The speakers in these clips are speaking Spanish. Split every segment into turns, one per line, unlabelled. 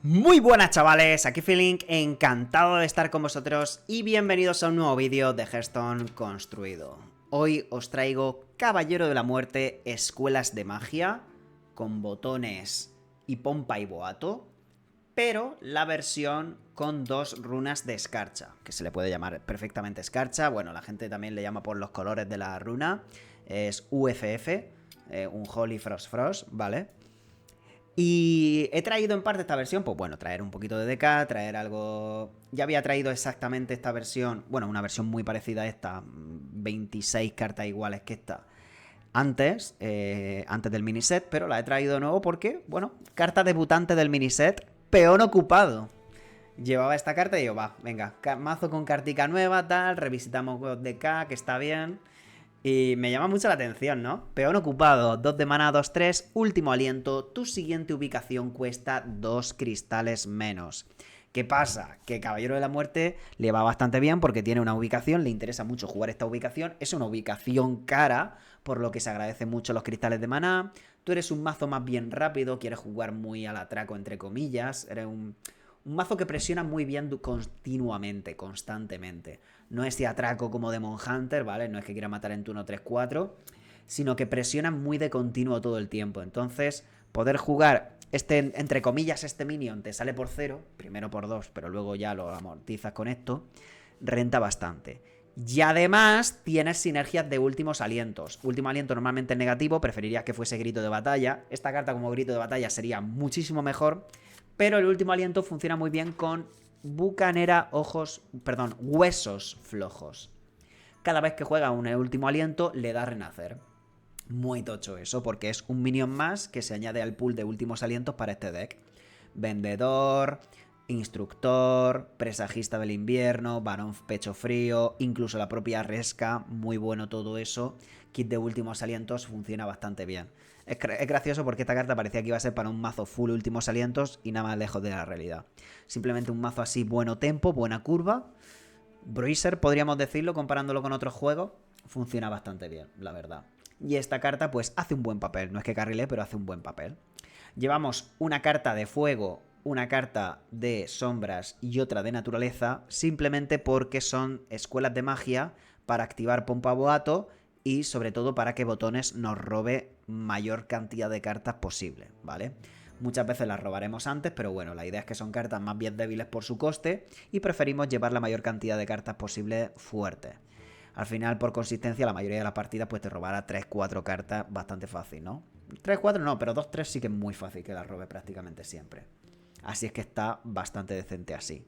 Muy buenas chavales, aquí Feeling, encantado de estar con vosotros y bienvenidos a un nuevo vídeo de Hearthstone Construido. Hoy os traigo Caballero de la Muerte, Escuelas de Magia, con botones y pompa y boato, pero la versión con dos runas de escarcha, que se le puede llamar perfectamente escarcha. Bueno, la gente también le llama por los colores de la runa, es UFF, un Holy Frost Frost, ¿vale? Y he traído en parte esta versión, pues bueno, traer un poquito de DK, traer algo... Ya había traído exactamente esta versión, bueno, una versión muy parecida a esta, 26 cartas iguales que esta, antes del miniset, pero la he traído de nuevo porque, bueno, carta debutante del miniset, peón ocupado. Llevaba esta carta y digo, va, venga, mazo con cartica nueva, tal, revisitamos DK, que está bien... Y me llama mucho la atención, ¿no? Peón ocupado, 2 de mana, 2-3, último aliento, tu siguiente ubicación cuesta 2 cristales menos. ¿Qué pasa? Que Caballero de la Muerte le va bastante bien porque tiene una ubicación, le interesa mucho jugar esta ubicación, es una ubicación cara, por lo que se agradecen mucho los cristales de maná. Tú eres un mazo más bien rápido, quieres jugar muy al atraco entre comillas, eres un mazo que presiona muy bien continuamente, constantemente. No es de atraco como Demon Hunter, ¿vale? No es que quiera matar en turno 3-4, sino que presiona muy de continuo todo el tiempo. Entonces, poder jugar entre comillas, este minion te sale por 0, primero por 2, pero luego ya lo amortizas con esto, renta bastante. Y además tienes sinergias de últimos alientos. Último aliento normalmente es negativo, preferirías que fuese grito de batalla. Esta carta como grito de batalla sería muchísimo mejor, pero el último aliento funciona muy bien con bucanera, huesos flojos. Cada vez que juega un último aliento le da renacer. Muy tocho eso, porque es un minion más que se añade al pool de últimos alientos para este deck. Vendedor, instructor, presagista del invierno, varón pecho frío, incluso la propia resca, muy bueno todo eso. Kit de últimos alientos funciona bastante bien. Es gracioso porque esta carta parecía que iba a ser para un mazo full últimos alientos y nada más lejos de la realidad. Simplemente un mazo así, bueno tempo, buena curva. Bruiser, podríamos decirlo, comparándolo con otros juegos, funciona bastante bien, la verdad. Y esta carta pues hace un buen papel, no es que carrile, pero hace un buen papel. Llevamos una carta de fuego, una carta de sombras y otra de naturaleza, simplemente porque son escuelas de magia para activar pompa boato y sobre todo para que botones nos robe mayor cantidad de cartas posible, ¿vale? Muchas veces las robaremos antes, pero bueno, la idea es que son cartas más bien débiles por su coste y preferimos llevar la mayor cantidad de cartas posible fuertes. Al final, por consistencia, la mayoría de las partidas pues te robará 3-4 cartas bastante fácil, ¿no? 3-4 no, pero 2-3 sí que es muy fácil que las robe prácticamente siempre. Así es que está bastante decente así.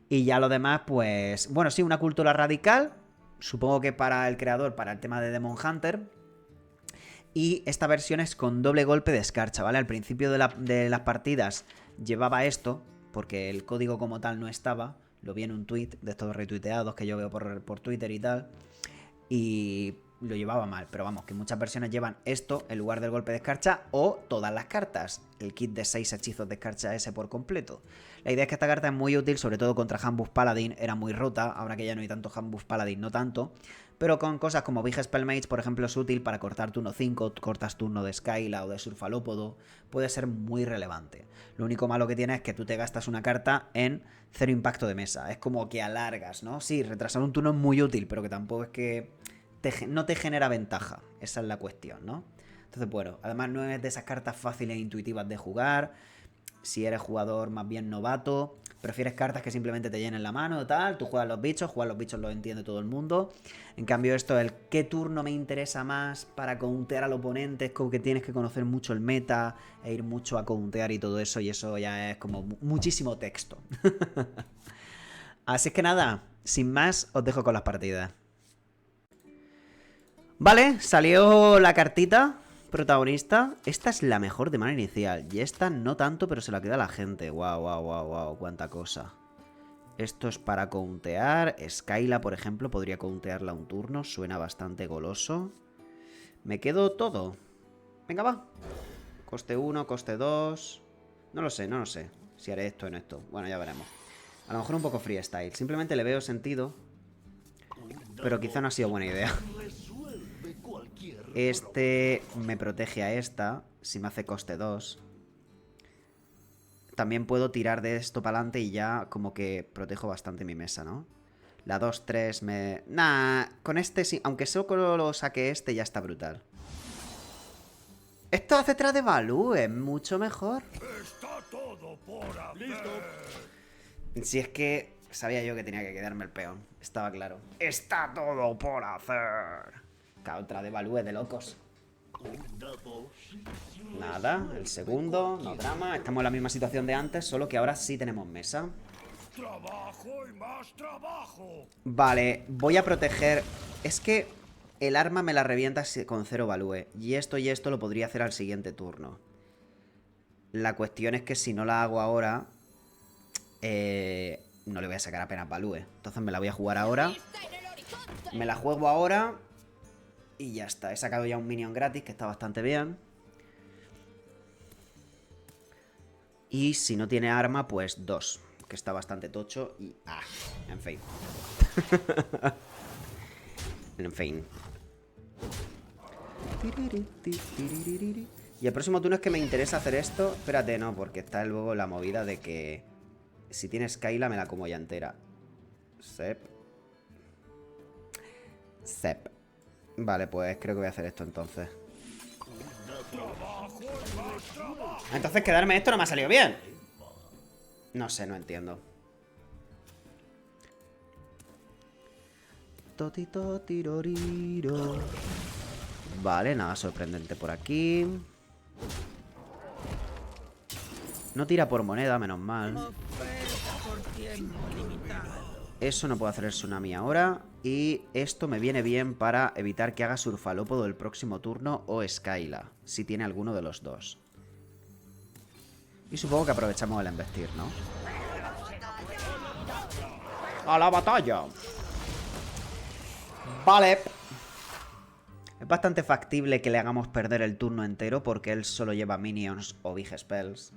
Y ya lo demás, pues... Bueno, sí, una cultura radical. Supongo que para el creador, para el tema de Demon Hunter. Y esta versión es con doble golpe de escarcha, ¿vale? Al principio de las partidas llevaba esto, porque el código como tal no estaba. Lo vi en un tweet de estos retuiteados que yo veo por Twitter y tal. Y lo llevaba mal, pero vamos, que muchas versiones llevan esto en lugar del golpe de escarcha o todas las cartas. El kit de 6 hechizos de escarcha ese por completo. La idea es que esta carta es muy útil, sobre todo contra Handbuff Paladin, era muy rota, ahora que ya no hay tanto Handbuff Paladin, no tanto. Pero con cosas como Big Spellmage, por ejemplo, es útil para cortar turno 5, cortas turno de Skyla o de Surfalópodo, puede ser muy relevante. Lo único malo que tiene es que tú te gastas una carta en 0 impacto de mesa, es como que alargas, ¿no? Sí, retrasar un turno es muy útil, pero que tampoco es que no te genera ventaja, esa es la cuestión, ¿no? Entonces, bueno, además no es de esas cartas fáciles e intuitivas de jugar. Si eres jugador más bien novato, prefieres cartas que simplemente te llenen la mano o tal, tú juegas los bichos lo entiende todo el mundo. En cambio esto, el qué turno me interesa más para countear al oponente, es como que tienes que conocer mucho el meta e ir mucho a countear y todo eso, y eso ya es como muchísimo texto. Así es que nada, sin más, os dejo con las partidas. Vale, salió la cartita protagonista. Esta es la mejor de mana inicial. Y esta no tanto, pero se la queda la gente. Guau, guau, guau, guau, cuánta cosa. Esto es para countear. Skyla, por ejemplo, podría countearla un turno. Suena bastante goloso. Me quedo todo. Venga, va. Coste 1, coste 2. No lo sé, no lo sé. Si haré esto o no esto. Bueno, ya veremos. A lo mejor un poco freestyle. Simplemente le veo sentido. Pero quizá no ha sido buena idea. Este me protege a esta. Si me hace coste 2. también puedo tirar de esto para adelante y ya como que protejo bastante mi mesa, ¿no? La 2-3 me... Nah, con este sí, aunque solo lo saque este ya está brutal. Esto hace tras de Valú, es mucho mejor.
Está todo por hacer.
Listo.
Si es que sabía yo que tenía que quedarme el peón, estaba claro. Está todo por hacer. Otra de Valú es de locos. Nada, el segundo, no drama. Estamos en la misma situación de antes, solo que ahora sí tenemos mesa.
Trabajo y más trabajo.
Vale, voy a proteger... Es que el arma me la revienta con 0 value. Y esto lo podría hacer al siguiente turno. La cuestión es que si no la hago ahora... no le voy a sacar apenas value. Entonces me la voy a jugar ahora. Me la juego ahora. Y ya está. He sacado ya un minion gratis, que está bastante bien. Y si no tiene arma, pues 2. Que está bastante tocho. Y... en fin. En fin. Y el próximo turno es que me interesa hacer esto. Espérate, no, porque está luego la movida de que... Si tiene Skyla me la como ya entera. Sep. Vale, pues creo que voy a hacer esto entonces. Entonces quedarme esto no me ha salido bien. No sé, no entiendo. Totito tiroriro. Vale, nada sorprendente por aquí. No tira por moneda, menos mal. Eso no puedo hacer el tsunami ahora. Y esto me viene bien para evitar que haga Surfalópodo el próximo turno o Skyla, si tiene alguno de los dos. Y supongo que aprovechamos el embestir, ¿no? ¡A la batalla! Vale. Es bastante factible que le hagamos perder el turno entero porque él solo lleva minions o big spells.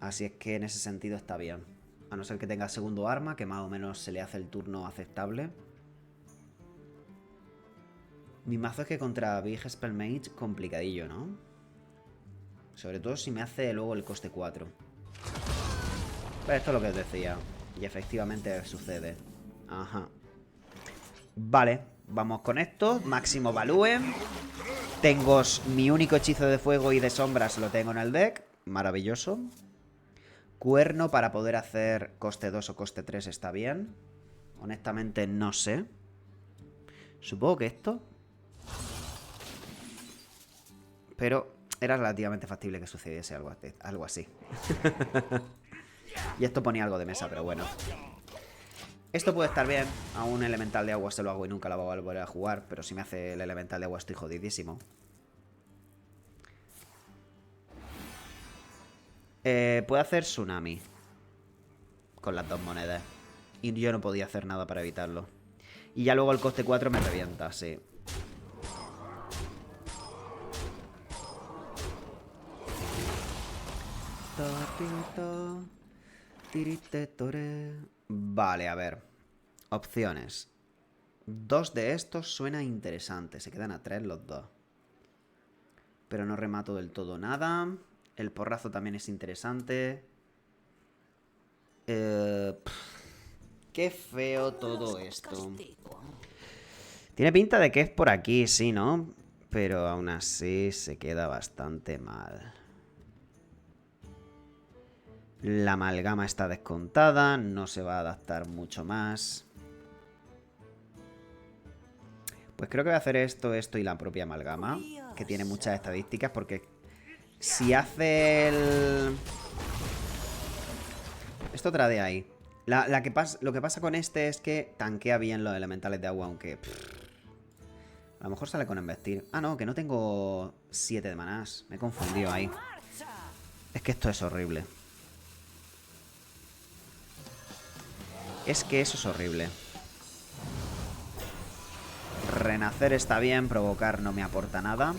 Así es que en ese sentido está bien. A no ser que tenga segundo arma, que más o menos se le hace el turno aceptable. Mi mazo es que contra Big Spell Mage complicadillo, ¿no? Sobre todo si me hace luego el coste 4. Pero esto es lo que os decía. Y efectivamente sucede. Ajá. Vale, vamos con esto. Máximo value. Tengo mi único hechizo de fuego y de sombras, lo tengo en el deck. Maravilloso. Cuerno para poder hacer coste 2 o coste 3 está bien. Honestamente no sé. Supongo que esto. Pero era relativamente factible que sucediese algo así. Y esto ponía algo de mesa, pero bueno. Esto puede estar bien. A un elemental de agua se lo hago y nunca la voy a volver a jugar. Pero si me hace el elemental de agua estoy jodidísimo. Puedo hacer tsunami con las dos monedas. Y yo no podía hacer nada para evitarlo. Y ya luego el coste 4 me revienta, sí. Vale, a ver. Opciones. 2 de estos suena interesante. Se quedan a 3 los dos. Pero no remato del todo nada. El porrazo también es interesante. Qué feo todo esto. Tiene pinta de que es por aquí, sí, ¿no? Pero aún así se queda bastante mal. La amalgama está descontada. No se va a adaptar mucho más. Pues creo que voy a hacer esto y la propia amalgama. Que tiene muchas estadísticas porque... Si hace el... Esto tradea ahí. Lo que pasa con este es que tanquea bien los elementales de agua, aunque... a lo mejor sale con embestir. Ah, no, que no tengo 7 de manás. Me he confundido ahí. Es que esto es horrible. Es que eso es horrible. Renacer está bien, provocar no me aporta nada.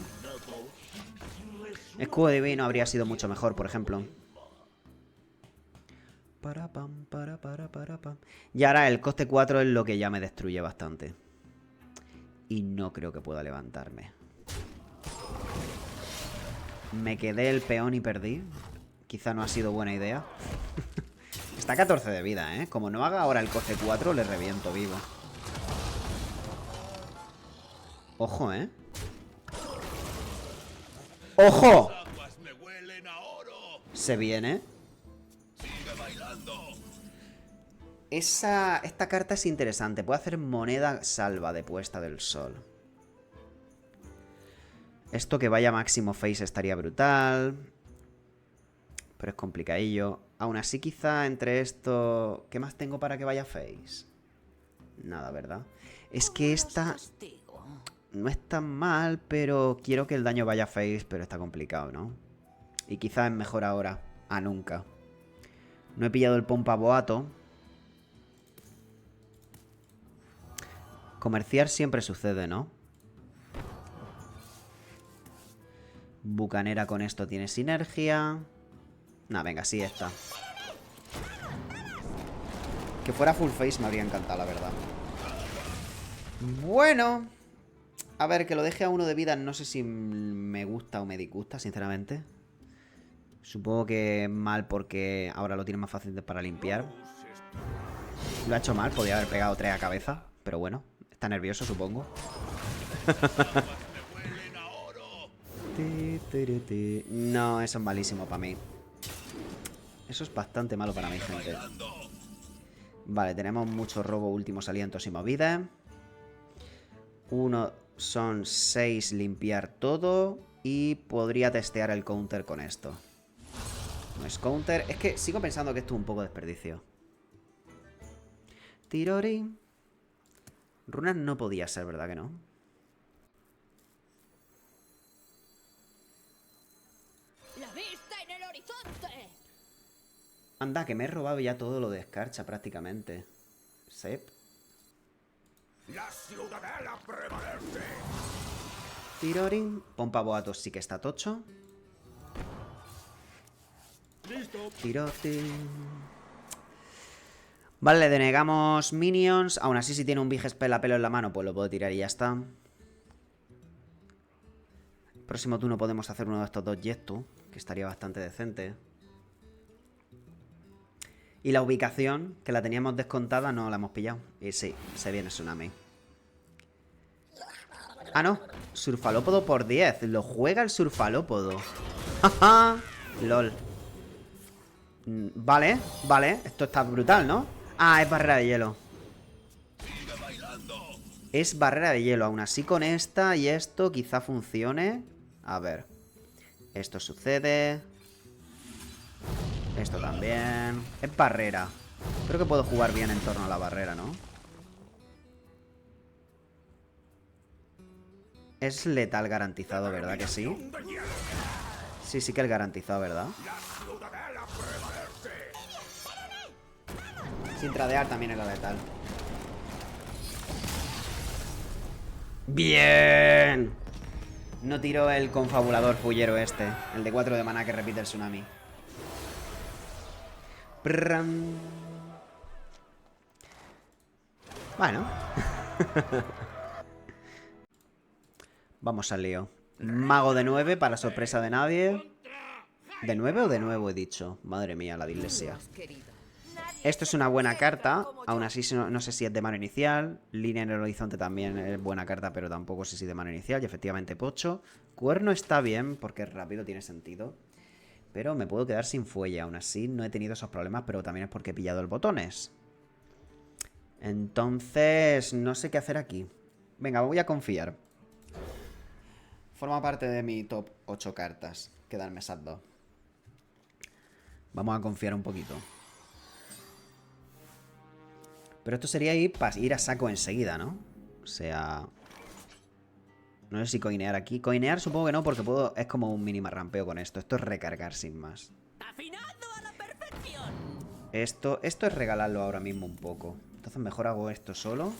Escudo divino habría sido mucho mejor, por ejemplo. Y ahora el coste 4 es lo que ya me destruye bastante. Y no creo que pueda levantarme. Me quedé el peón y perdí. quizá no ha sido buena idea. Está a 14 de vida, ¿eh? Como no haga ahora el coste 4, le reviento vivo. Ojo, ¿eh? ¡Ojo! Se viene. Esta carta es interesante. Puede hacer moneda salva de puesta del sol. Esto que vaya máximo face estaría brutal. Pero es complicadillo. Aún así, quizá entre esto... ¿Qué más tengo para que vaya face? Nada, ¿verdad? Es que esta... no es tan mal, pero quiero que el daño vaya face, pero está complicado, ¿no? Y quizá es mejor ahora a nunca. No he pillado el pompa boato. Comerciar siempre sucede, ¿no? Bucanera con esto tiene sinergia. Nah, venga, sí está. Que fuera full face me habría encantado, la verdad. Bueno. A ver, que lo deje a 1 de vida no sé si me gusta o me disgusta, sinceramente. Supongo que mal porque ahora lo tiene más fácil para limpiar. Lo ha hecho mal, podría haber pegado 3 a cabeza. Pero bueno, está nervioso, supongo. No, eso es malísimo para mí. Eso es bastante malo para mí, gente. Vale, tenemos mucho robo, últimos alientos y movidas. Son 6 limpiar todo. Y podría testear el counter con esto. No es counter. Es que sigo pensando que esto es un poco desperdicio. Tirori. Runas no podía ser, ¿verdad que no?
¡La vista en el horizonte!
Anda, que me he robado ya todo lo de escarcha prácticamente. Sep.
La ciudadela prevalece.
Tirorin. Pompa boatos sí que está tocho.
Listo.
Tirotin. Vale, le denegamos minions. Aún así, si tiene un big spell a pelo en la mano, pues lo puedo tirar y ya está. Próximo turno podemos hacer uno de estos dos Jettu, que estaría bastante decente. Y la ubicación, que la teníamos descontada, no la hemos pillado. Y sí, se viene Tsunami. Ah, no. Surfalópodo por 10. Lo juega el Surfalópodo. ¡Jaja! LOL. Vale, vale. Esto está brutal, ¿no? Ah, es barrera de hielo. Es barrera de hielo. Aún así con esta y esto quizá funcione. A ver. Esto sucede. Esto también. Es barrera. Creo que puedo jugar bien en torno a la barrera, ¿no? Es letal garantizado, ¿verdad que sí? Sí, sí que es garantizado, ¿verdad? Sin tradear también era letal. ¡Bien! No tiró el confabulador fullero este. El de 4 de maná que repite el tsunami. Bueno. Vamos al lío. Mago de 9 para sorpresa de nadie. ¿De 9 o de nuevo he dicho? Madre mía, la dislexia. Esto es una buena carta. Aún así no sé si es de mano inicial. Línea en el horizonte también es buena carta, pero tampoco sé si de mano inicial. Y efectivamente pocho. Cuerno está bien porque es rápido, tiene sentido. Pero me puedo quedar sin fuelle. Aún así no he tenido esos problemas, pero también es porque he pillado el botones. Entonces no sé qué hacer aquí. Venga, voy a confiar. Forma parte de mi top 8 cartas. Quedarme esas dos. Vamos a confiar un poquito. Pero esto sería ir a saco enseguida, ¿no? O sea... No sé si coinear aquí. Coinear supongo que no, porque puedo... Es como un mini rampeo con esto. Esto es recargar sin más.
¡Afinado a la perfección!
Esto es regalarlo ahora mismo un poco. Entonces mejor hago esto solo.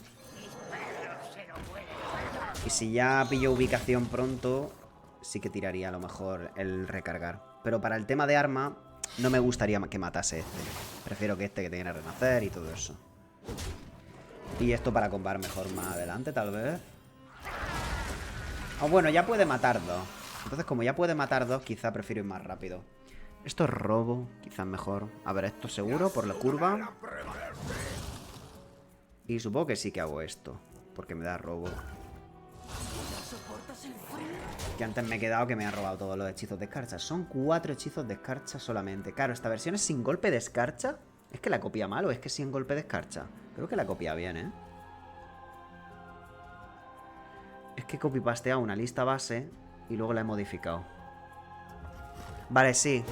Y si ya pillo ubicación pronto, sí que tiraría a lo mejor el recargar. Pero para el tema de arma, no me gustaría que matase este. Prefiero que este que tiene que renacer y todo eso. Y esto para combar mejor más adelante, tal vez. Oh, bueno, ya puede matar dos. Entonces, como ya puede matar dos, quizá prefiero ir más rápido. Esto es robo, quizás mejor. A ver, esto seguro por la curva. Y supongo que sí que hago esto, porque me da robo. Que antes me he quedado que me han robado todos los hechizos de escarcha. Son 4 hechizos de escarcha solamente. Claro, esta versión es sin golpe de escarcha. ¿Es que la copia mal o es que sin golpe de escarcha? Creo que la copia bien, ¿eh? Es que he copy-pasteado una lista base y luego la he modificado. Vale, sí.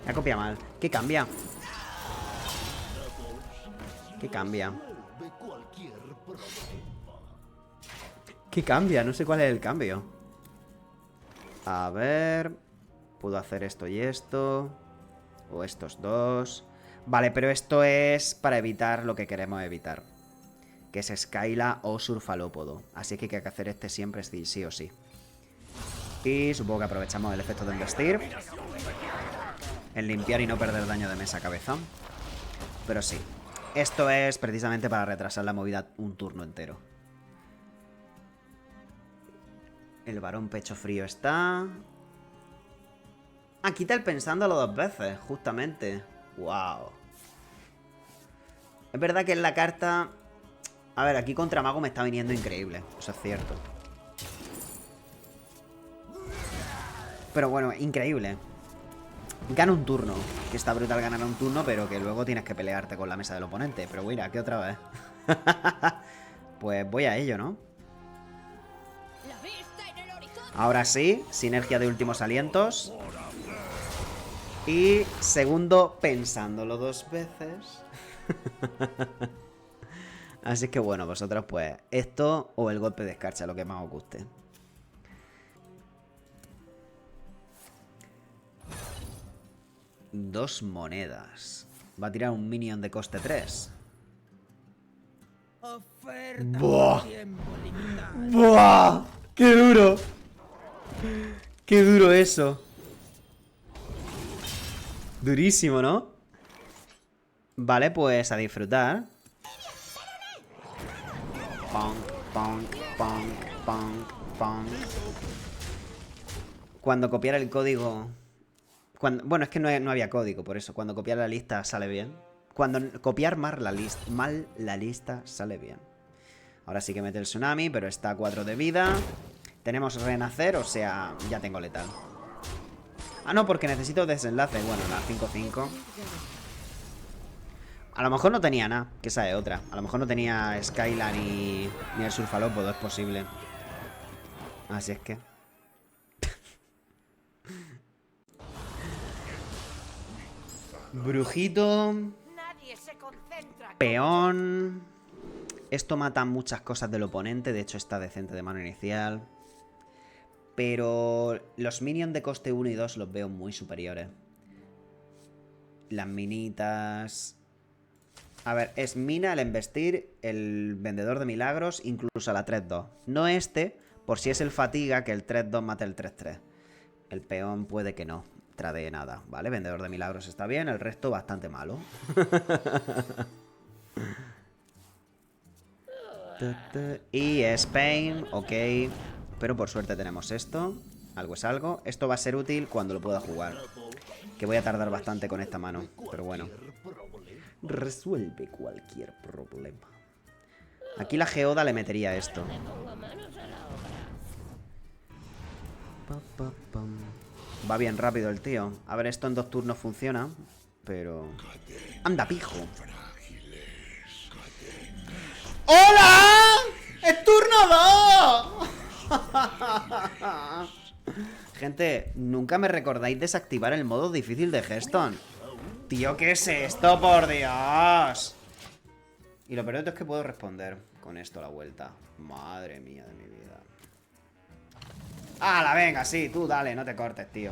La copia mal. ¿Qué cambia? ¿Qué cambia? ¿Qué cambia? No sé cuál es el cambio. A ver... Puedo hacer esto y esto. O estos dos. Vale, pero esto es para evitar lo que queremos evitar. Que es Skyla o Surfalópodo. Así que hay que hacer este siempre sí o sí. Y supongo que aprovechamos el efecto de embestir. En limpiar y no perder daño de mesa a cabeza. Pero sí. Esto es precisamente para retrasar la movida un turno entero. El varón pecho frío está... Ah, quita el pensándolo 2 veces, justamente. Wow. Es verdad que en la carta... A ver, aquí contra mago me está viniendo increíble. Eso es cierto. Pero bueno, increíble. Gana un turno. Que está brutal ganar un turno, pero que luego tienes que pelearte con la mesa del oponente. Pero mira, ¿qué otra vez? Pues voy a ello, ¿no?
La vista en el horizonte.
Ahora sí, sinergia de últimos alientos. Y segundo, pensándolo 2 veces. Así que bueno, vosotros pues esto o el golpe de escarcha, lo que más os guste. Dos monedas. Va a tirar un minion de coste 3. ¡Buah! ¡Buah! ¡Qué duro! ¡Qué duro eso! Durísimo, ¿no? Vale, pues a disfrutar. Punk, punk, punk, punk, punk. Cuando copiar el código... Bueno, es que no había código, por eso. Cuando copiar la lista sale bien. Cuando copiar mal la lista sale bien. Ahora sí que mete el tsunami, pero está a 4 de vida. Tenemos renacer, o sea, ya tengo letal. Ah, no, porque necesito desenlace. Bueno, la 5-5. A lo mejor no tenía nada, que esa es otra. A lo mejor no tenía Skyla ni el Surfalópodo, es posible. Así es que... Brujito. Peón. Esto mata muchas cosas del oponente. De hecho está decente de mano inicial. Pero los minions de coste 1 y 2 los veo muy superiores. Las minitas... A ver, es mina el embestir, el vendedor de milagros, incluso la 3-2. No este, por si es el fatiga, que el 3-2 mate el 3-3. El peón puede que no tradee nada, ¿vale? Vendedor de milagros está bien, el resto bastante malo. Y Spain, ok. Pero por suerte tenemos esto. Algo es algo. Esto va a ser útil cuando lo pueda jugar. Que voy a tardar bastante con esta mano. Pero bueno. Resuelve cualquier problema. Aquí la geoda le metería esto. Va bien rápido el tío. A ver, esto en 2 turnos funciona. Pero... ¡Anda, pijo! ¡Hola! ¡Es turno 2! Gente, nunca me recordáis desactivar el modo difícil de Hearthstone. Tío, ¿qué es esto? ¡Por Dios! Y lo peor de todo es que puedo responder con esto a la vuelta. Madre mía de mi vida. ¡Hala, venga! Sí, tú dale, no te cortes, tío.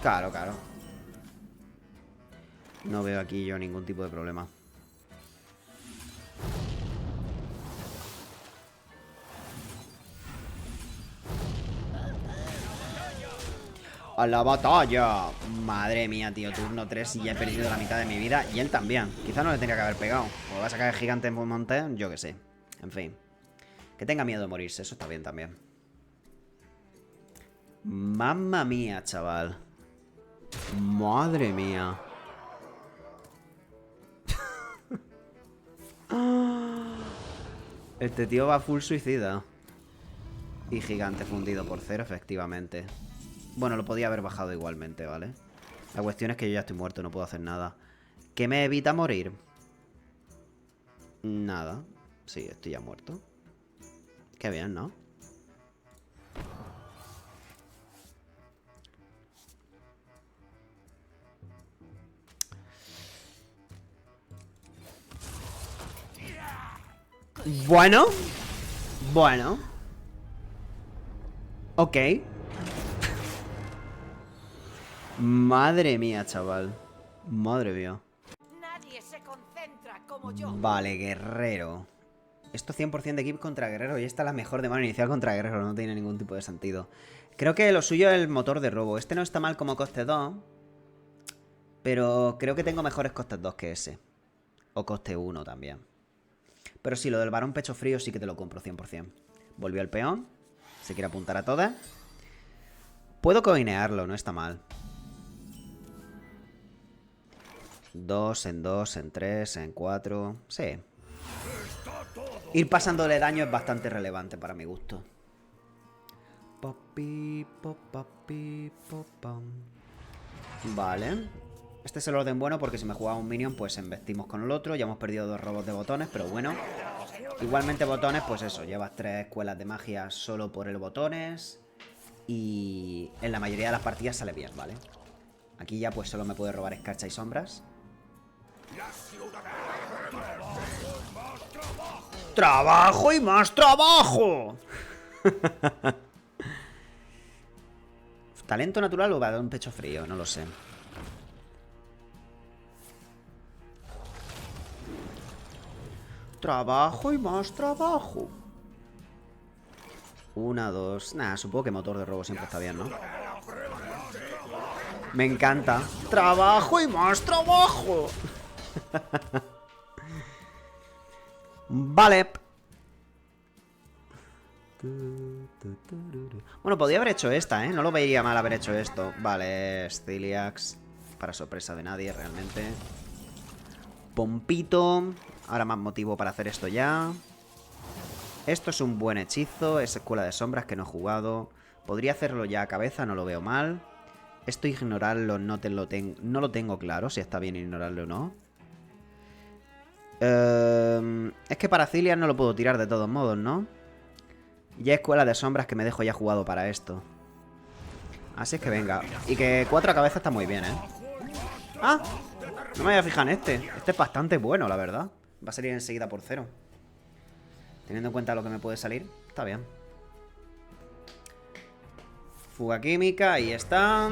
Claro, claro. No veo aquí yo ningún tipo de problema. ¡A la batalla! Madre mía, tío, turno 3 y ya he perdido la mitad de mi vida. Y él también. Quizá no le tenía que haber pegado. O va a sacar el gigante en Monte, yo que sé. En fin. Que tenga miedo de morirse, eso está bien también. Mamma mía, chaval. Madre mía. Este tío va full suicida. Y gigante fundido por 0, efectivamente. Bueno, lo podía haber bajado igualmente, ¿vale? La cuestión es que yo ya estoy muerto, no puedo hacer nada. ¿Qué me evita morir? Nada. Sí, estoy ya muerto. Qué bien, ¿no? Bueno. Bueno. Ok. Madre mía, chaval. Madre mía.
Nadie se concentra como yo.
Vale, guerrero. Esto 100% de equipo contra guerrero. Y esta es la mejor de mano inicial contra guerrero. No tiene ningún tipo de sentido. Creo que lo suyo es el motor de robo. Este no está mal como coste 2. Pero creo que tengo mejores costes 2 que ese. O coste 1 también. Pero sí, lo del varón pecho frío sí que te lo compro 100%. Volvió el peón. Se quiere apuntar a todas. Puedo coinearlo, no está mal. 2 en 2, en 3, en 4. Sí. Ir pasándole daño es bastante relevante para mi gusto. Vale. Este es el orden bueno porque si me jugaba un minion pues embestimos con el otro. Ya hemos perdido 2 robos de botones, pero bueno. Igualmente botones, pues eso. Llevas 3 escuelas de magia solo por el botones. Y en la mayoría de las partidas sale bien, ¿vale? Aquí ya pues solo me puede robar escarcha y sombras. ¡Trabajo y más trabajo! ¿Talento natural o va a dar un pecho frío? No lo sé. Trabajo y más trabajo. 1, 2... Nah, supongo que motor de robo siempre está bien, ¿no? Me encanta. ¡Trabajo y más trabajo! Vale. Bueno, podría haber hecho esta, ¿eh? No lo vería mal haber hecho esto. Vale, es Ciliax. Para sorpresa de nadie, realmente. Pompito. Ahora más motivo para hacer esto ya. Esto es un buen hechizo. Es escuela de sombras que no he jugado. Podría hacerlo ya a cabeza, no lo veo mal. Esto ignorarlo no lo tengo claro si está bien ignorarlo o no. Es que para Cilias no lo puedo tirar de todos modos, ¿no? Ya escuela de sombras que me dejo ya jugado para esto. Así es que venga. Y que 4 a cabeza está muy bien, ¿eh? ¡Ah! No me voy a fijar en este. Este es bastante bueno, la verdad. Va a salir enseguida por 0. Teniendo en cuenta lo que me puede salir, está bien. Fuga química, ahí está.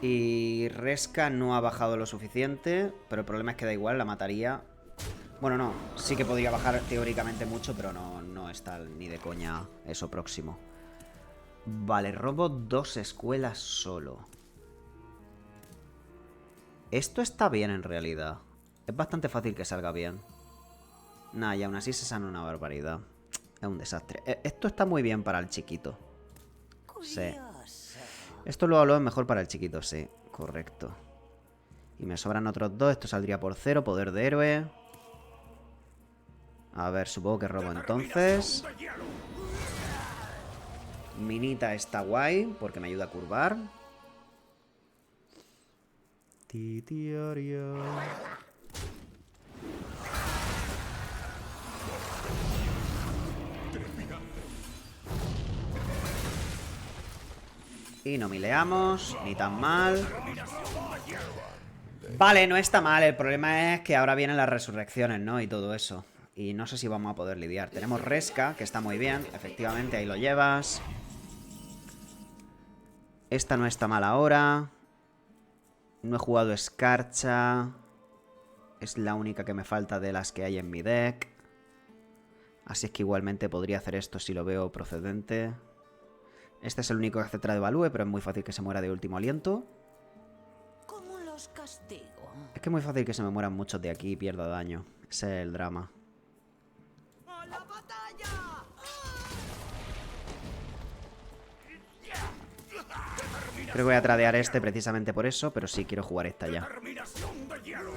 Y Resca no ha bajado lo suficiente. Pero el problema es que da igual, la mataría. Bueno, no, sí que podría bajar teóricamente mucho, pero no está ni de coña eso próximo. Vale, robo 2 escuelas solo. Esto está bien en realidad. Es bastante fácil que salga bien. Nah, y aún así se sana una barbaridad. Es un desastre. Esto está muy bien para el chiquito. Sí. Esto lo es mejor para el chiquito, sí. Correcto. Y me sobran otros 2. Esto saldría por 0. Poder de héroe. A ver, supongo que robo entonces. Minita está guay porque me ayuda a curvar. Titiaria. Y no mileamos, ni tan mal. Vale, no está mal. El problema es que ahora vienen las resurrecciones, ¿no? Y todo eso. Y no sé si vamos a poder lidiar. Tenemos Resca, que está muy bien. Efectivamente, ahí lo llevas. Esta no está mal ahora. No he jugado Escarcha. Es la única que me falta de las que hay en mi deck. Así es que igualmente podría hacer esto si lo veo procedente. Este es el único que acepta de Value, pero es muy fácil que se muera de último aliento.
¿Cómo los castigo?
Es que es muy fácil que se me mueran muchos de aquí y pierda daño. Ese es el drama. Creo que voy a tradear este precisamente por eso, pero sí quiero jugar esta ya.
Terminación de hielo.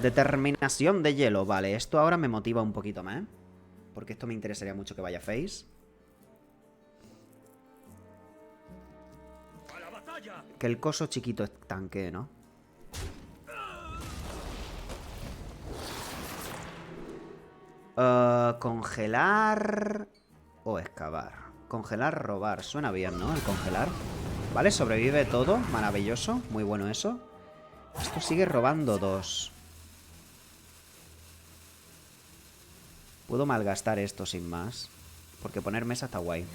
Determinación de hielo. Vale, esto ahora me motiva un poquito más. Porque esto me interesaría mucho que vaya face.
A la batalla.
Que el coso chiquito es tanque, ¿no? Congelar o excavar. Congelar, robar. Suena bien, ¿no? El congelar. Vale, sobrevive todo. Maravilloso. Muy bueno eso. Esto sigue robando 2. Puedo malgastar esto sin más. Porque poner mesa está guay.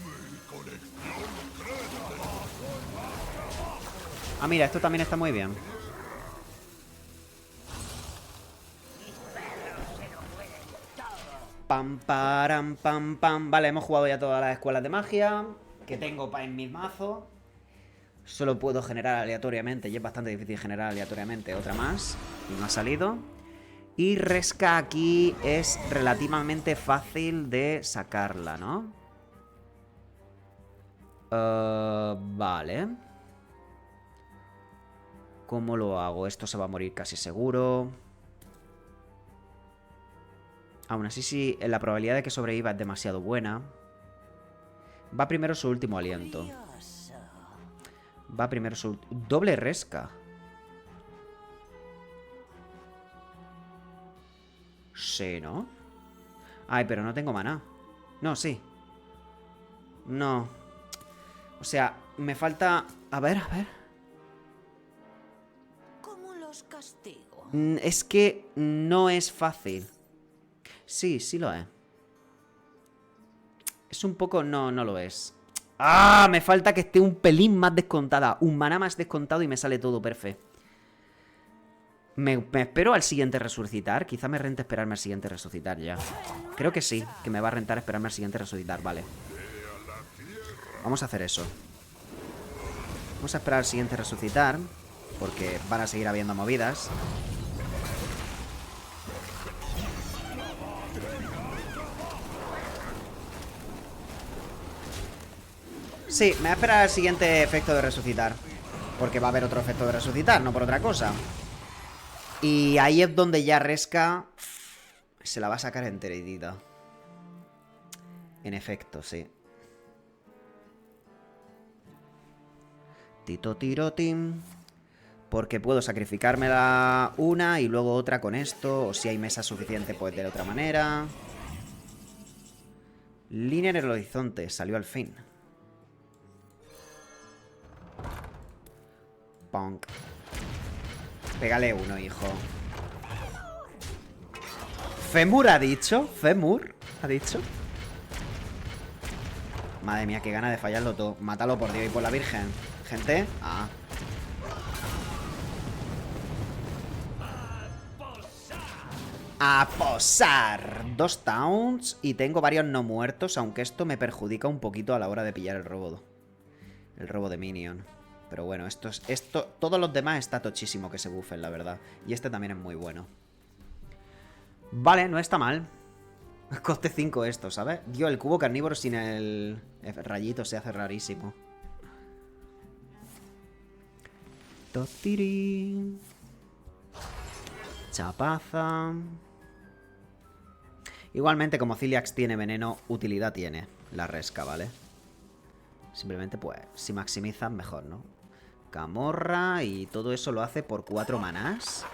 Ah, mira, esto también está muy bien. Pam, param, pam, pam. Vale, hemos jugado ya todas las escuelas de magia que tengo en mi mazo. Solo puedo generar aleatoriamente, y es bastante difícil generar aleatoriamente otra más. Y no ha salido. Y Resca aquí es relativamente fácil de sacarla, ¿no? Vale. ¿Cómo lo hago? Esto se va a morir casi seguro. Aún así, si la probabilidad de que sobreviva es demasiado buena. Va primero su último aliento. Va primero su... Doble Resca. Sí, ¿no? Ay, pero no tengo maná. No, sí. No. O sea, me falta... A ver, a ver.
¿Cómo los castigo?
Es que no es fácil. Sí, sí lo es. Es un poco... No, no lo es. ¡Ah! Me falta que esté un pelín más descontada. Un maná más descontado y me sale todo perfecto. ¿Me espero al siguiente resucitar? Quizá me rente esperarme al siguiente resucitar ya. Creo que sí, que me va a rentar esperarme al siguiente resucitar, vale. Vamos a hacer eso. Vamos a esperar al siguiente resucitar, porque van a seguir habiendo movidas. Sí, me voy a esperar al siguiente efecto de resucitar, porque va a haber otro efecto de resucitar, no por otra cosa. Y ahí es donde ya Resca se la va a sacar enteritita. En efecto, sí. Tito tirotín. Porque puedo sacrificármela una y luego otra con esto. O si hay mesa suficiente, pues de otra manera. Línea en el horizonte. Salió al fin. Punk. Pégale uno, hijo. ¿Femur ha dicho? ¿Femur ha dicho? Madre mía, qué gana de fallarlo todo. Mátalo por Dios y por la Virgen. Gente. Ah. A posar. 2 towns y tengo varios no muertos, aunque esto me perjudica un poquito a la hora de pillar el robo. El robo de minion. Pero bueno, todos los demás está tochísimo que se buffen, la verdad. Y este también es muy bueno. Vale, no está mal. Coste 5 esto, ¿sabes? Dios, el cubo carnívoro sin el rayito se hace rarísimo. Totiri. Chapaza. Igualmente, como Ciliax tiene veneno, utilidad tiene la Resca, ¿vale? Simplemente, pues, si maximizan, mejor, ¿no? Camorra y todo eso lo hace por 4 manás.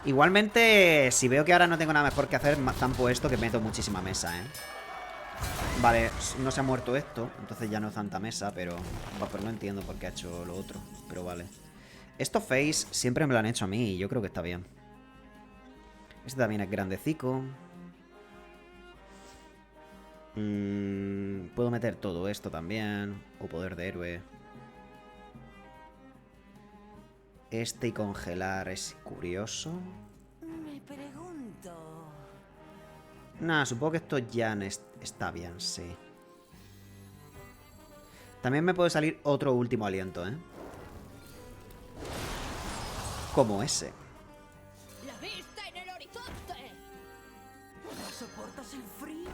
Igualmente, si veo que ahora no tengo nada mejor que hacer, zampo esto que meto muchísima mesa, ¿eh? Vale, no se ha muerto esto, entonces ya no es tanta mesa, pero no entiendo por qué ha hecho lo otro, pero vale. Esto face siempre me lo han hecho a mí y yo creo que está bien. Este también es grandecico. Puedo meter todo esto también, o poder de héroe. Este y congelar es curioso.
Me pregunto...
Nah, supongo que esto ya está bien, sí. También me puede salir otro último aliento, ¿eh? Como ese.
¡La vista en el horizonte!
¿No soportas el frío?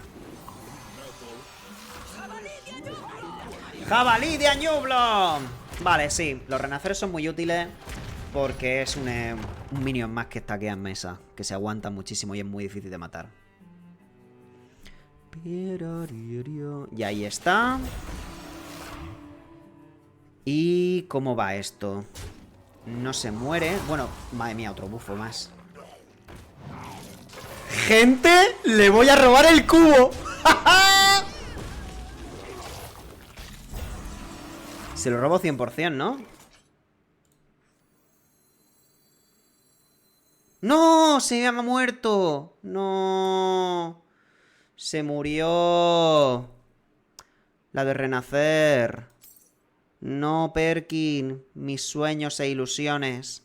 ¡Jabalí de ayuda!
¡Jabalí de añublo! Vale, sí, los renaceres son muy útiles porque es un minion más que estaquea en mesa, que se aguanta muchísimo y es muy difícil de matar. Y ahí está. ¿Y cómo va esto? No se muere. Bueno, madre mía, otro bufo más. ¡Gente! ¡Le voy a robar el cubo! Se lo robo 100%, ¿no? ¡No! ¡Se me ha muerto! ¡No! Se murió. La de renacer. No, Perkin. Mis sueños e ilusiones.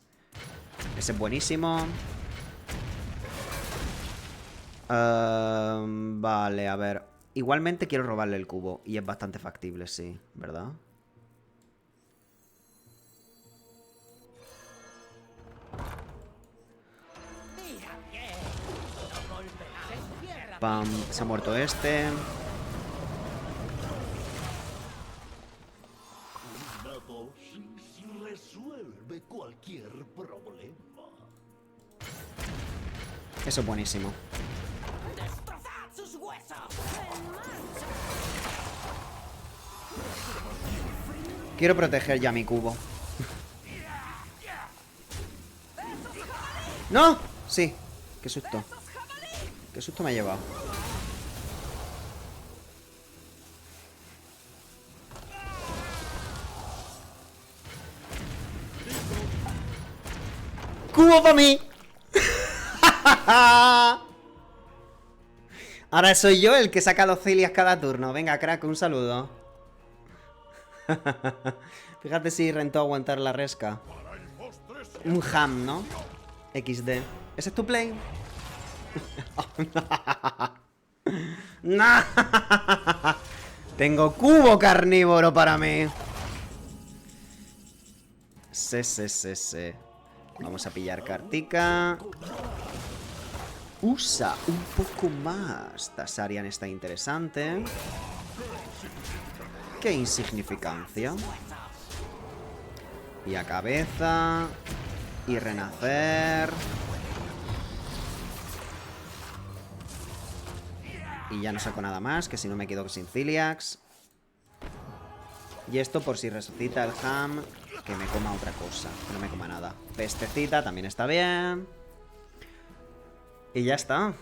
Ese es buenísimo. Vale, a ver. Igualmente quiero robarle el cubo. Y es bastante factible, sí. ¿Verdad? Pam. Se ha muerto este.
Una dosis resuelve cualquier problema.
Eso es buenísimo.
¡Destrozad sus huesos!
Quiero proteger ya mi cubo. ¡No! Sí. Qué susto. Qué susto me ha llevado. ¡Cubo para mí! Ahora soy yo el que saca los cilias cada turno. Venga, crack, un saludo. Fíjate si rentó aguantar la resca. Un ham, ¿no? XD. ¿Ese es tu play? ¡No! Tengo cubo carnívoro para mí. Sí. Vamos a pillar cartica. Usa un poco más. Tasarian está interesante. Qué insignificancia. Y a cabeza. Y renacer. Y ya no saco nada más, que si no me quedo sin ciliax. Y esto por si resucita el ham, que me coma otra cosa, que no me coma nada. Pestecita también está bien. Y ya está.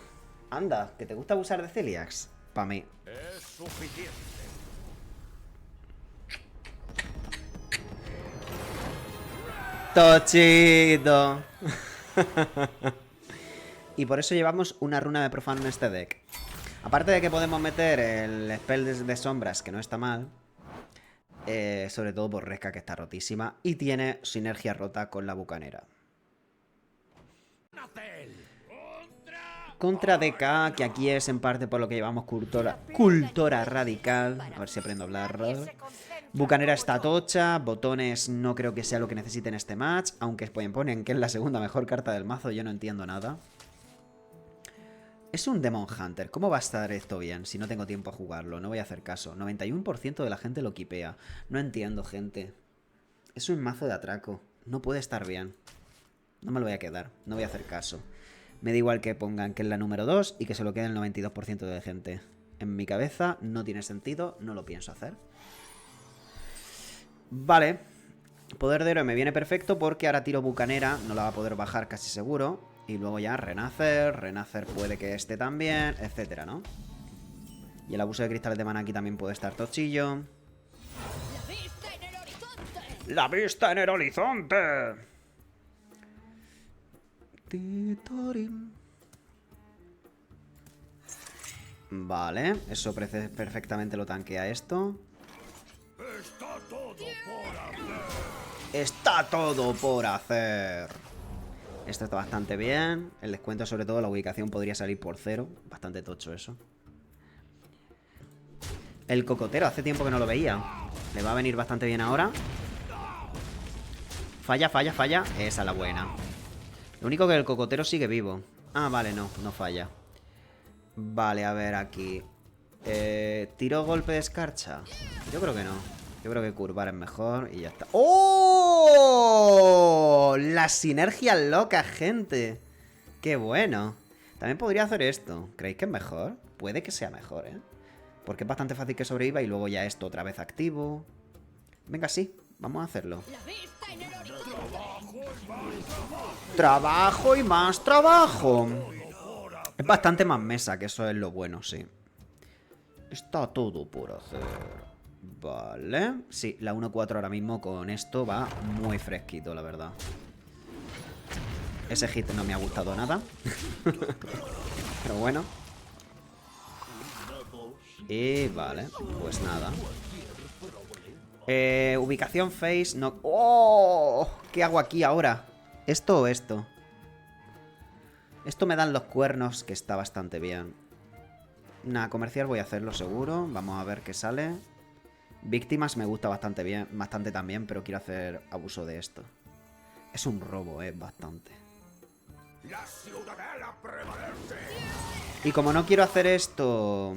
Anda, ¿que te gusta abusar de ciliax? Pa' mí.
Es suficiente.
Tochito. Y por eso llevamos una runa de profano en este deck. Aparte de que podemos meter el spell de sombras, que no está mal. Sobre todo por Resca, que está rotísima. Y tiene sinergia rota con la bucanera. Contra DK, que aquí es en parte por lo que llevamos cultura radical. A ver si aprendo a hablar. Bucanera está tocha. Botones no creo que sea lo que necesiten este match. Aunque ponen que es la segunda mejor carta del mazo. Yo no entiendo nada. Es un Demon Hunter. ¿Cómo va a estar esto bien si no tengo tiempo a jugarlo? No voy a hacer caso. 91% de la gente lo kipea. No entiendo, gente. Es un mazo de atraco. No puede estar bien. No me lo voy a quedar. No voy a hacer caso. Me da igual que pongan que es la número 2 y que se lo quede el 92% de gente. En mi cabeza no tiene sentido. No lo pienso hacer. Vale. Poder de héroe me viene perfecto porque ahora tiro bucanera. No la va a poder bajar casi seguro. Y luego ya renacer puede que esté también, etcétera, ¿no? Y el abuso de cristales de mana aquí también puede estar tochillo.
¡La vista en el horizonte!
¡La vista en el horizonte! Vale, eso perfectamente lo tanquea esto.
Está todo por hacer.
Está todo por hacer. Esto está bastante bien. El descuento, sobre todo, la ubicación podría salir por 0. Bastante tocho eso. El cocotero, hace tiempo que no lo veía. Le va a venir bastante bien ahora. Falla. Esa es la buena. Lo único que el cocotero sigue vivo. Ah, vale, no falla. Vale, a ver aquí. ¿Tiro golpe de escarcha? Yo creo que no. Yo creo que curvar es mejor y ya está. ¡Oh! Las sinergias locas, gente. ¡Qué bueno! También podría hacer esto. ¿Creéis que es mejor? Puede que sea mejor, ¿eh? Porque es bastante fácil que sobreviva y luego ya esto otra vez activo. Venga, sí. Vamos a hacerlo.
La vista en el horizonte.
Trabajo y más trabajo. Es bastante más mesa, que eso es lo bueno, sí. Está todo por hacer. Vale. Sí, la 1-4 ahora mismo con esto va muy fresquito, la verdad. Ese hit no me ha gustado nada. Pero bueno. Y vale, pues nada. Ubicación face, no... ¡Oh! ¿Qué hago aquí ahora? ¿Esto o esto? Esto me dan los cuernos, que está bastante bien. Nada, comercial voy a hacerlo seguro. Vamos a ver qué sale. Víctimas me gusta bastante bien, bastante también, pero quiero hacer abuso de esto. Es un robo, bastante.
La ciudadela prevalece.
Y como no quiero hacer esto...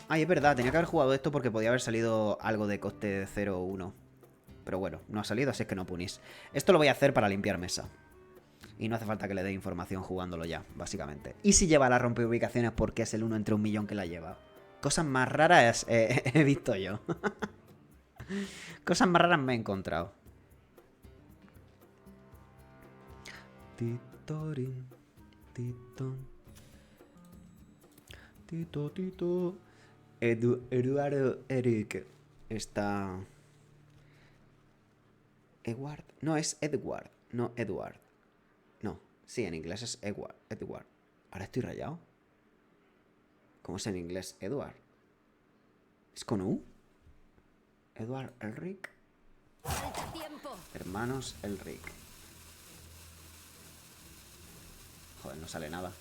Ay, es verdad, tenía que haber jugado esto porque podía haber salido algo de coste 0 o 1. Pero bueno, no ha salido, así es que no punís. Esto lo voy a hacer para limpiar mesa. Y no hace falta que le dé información jugándolo ya, básicamente. Y si lleva la rompeubicaciones porque es el 1 entre 1.000.000 que la lleva. Cosas más raras he visto yo. Cosas más raras me he encontrado. Titorín, tito. Tito, tito. Eduardo Eric. Está... Edward. No, es Edward. No, Edward. No, sí, en inglés es Edward. Edward. Ahora estoy rayado. ¿Cómo es en inglés? Edward. ¿Es con U? Edward Elric.
Falta tiempo.
Hermanos Elric. Joder, no sale nada.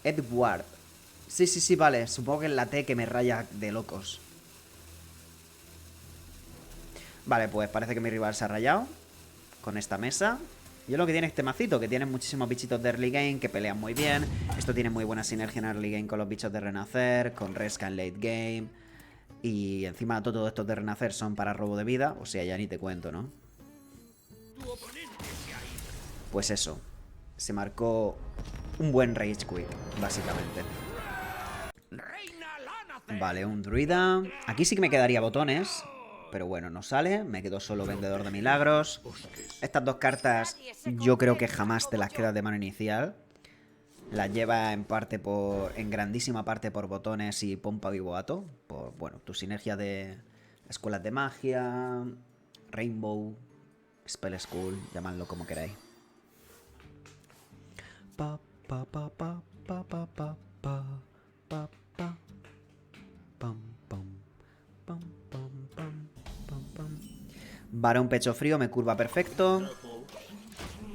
Edward. Sí, sí, sí, vale. Supongo que es la T que me raya de locos. Vale, pues parece que mi rival se ha rayado con esta mesa. Y es lo que tiene este macito, que tiene muchísimos bichitos de early game que pelean muy bien. Esto tiene muy buena sinergia en early game con los bichos de renacer, con Resca en late game. Y encima todos estos de renacer son para robo de vida, o sea, ya ni te cuento, ¿no? Pues eso. Se marcó un buen rage quit, básicamente. Vale, un druida. Aquí sí que me quedaría botones. Pero bueno, no sale. Me quedo solo vendedor de milagros. Estas dos cartas yo creo que jamás te las quedas de mano inicial. Las lleva en parte por... en grandísima parte por botones y pompa vivoato. Por, bueno, tu sinergia de escuelas de magia, Rainbow, Spell School, llamadlo como queráis. Pa, pa, pa, pa, pa, pa, pa, pa, pa, pa. Pam, pam, pam, pam, pam, pam, pam. Varón pecho frío, me curva perfecto.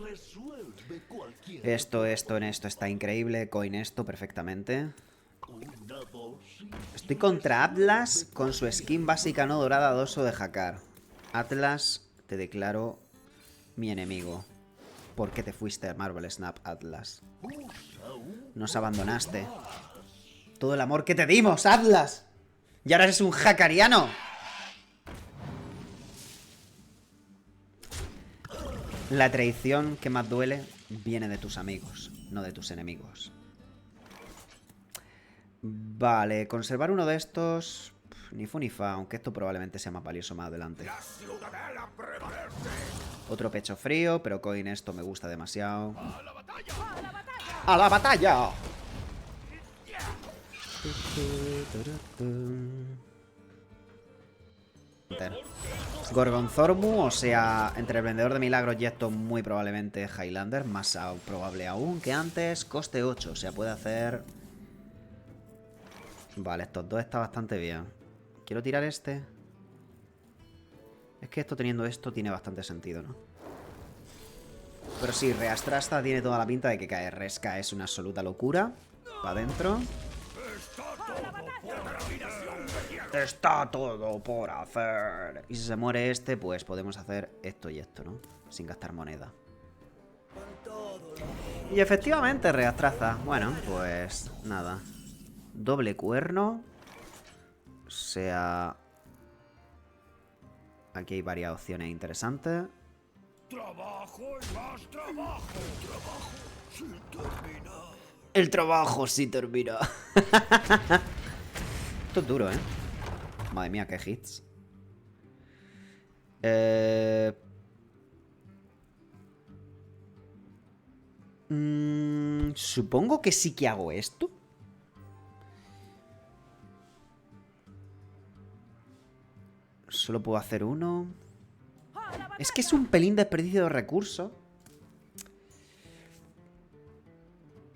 Resuelve cualquier
Esto en esto está increíble. Coin esto perfectamente.
una dosis.
Estoy contra Atlas con su skin básica no dorada doso de Hakar. Atlas, te declaro mi enemigo. ¿Por qué te fuiste a Marvel Snap, Atlas? Nos abandonaste. Todo el amor que te dimos, Atlas. Y ahora eres un hakariano. La traición que más duele viene de tus amigos, no de tus enemigos. Vale, conservar uno de estos... Ni fu ni fa, aunque esto probablemente sea más valioso más adelante.
La ciudadela prevalece.
Otro pecho frío, pero coin esto me gusta demasiado. ¡A la batalla! ¡A la batalla! Gorgonzormu, o sea, entre el vendedor de milagros y esto muy probablemente Highlander, más probable aún que antes, coste 8, o sea, puede hacer... Vale, estos dos está bastante bien. Quiero tirar este. Es que esto teniendo esto tiene bastante sentido, ¿no? Pero sí, Reastrasta tiene toda la pinta de que caer. Resca es una absoluta locura. Para adentro. Está todo por hacer. Y si se muere este, pues podemos hacer esto y esto, ¿no? Sin gastar moneda. Y efectivamente, Reastraza. Bueno, pues nada. Doble cuerno. O sea... Aquí hay varias opciones interesantes.
Trabajo y más trabajo. Trabajo sin terminar.
El trabajo sí termina. Esto es duro, ¿eh? Madre mía, qué hits. Supongo que sí que hago esto. Solo puedo hacer uno. Es que es un pelín desperdicio de recursos.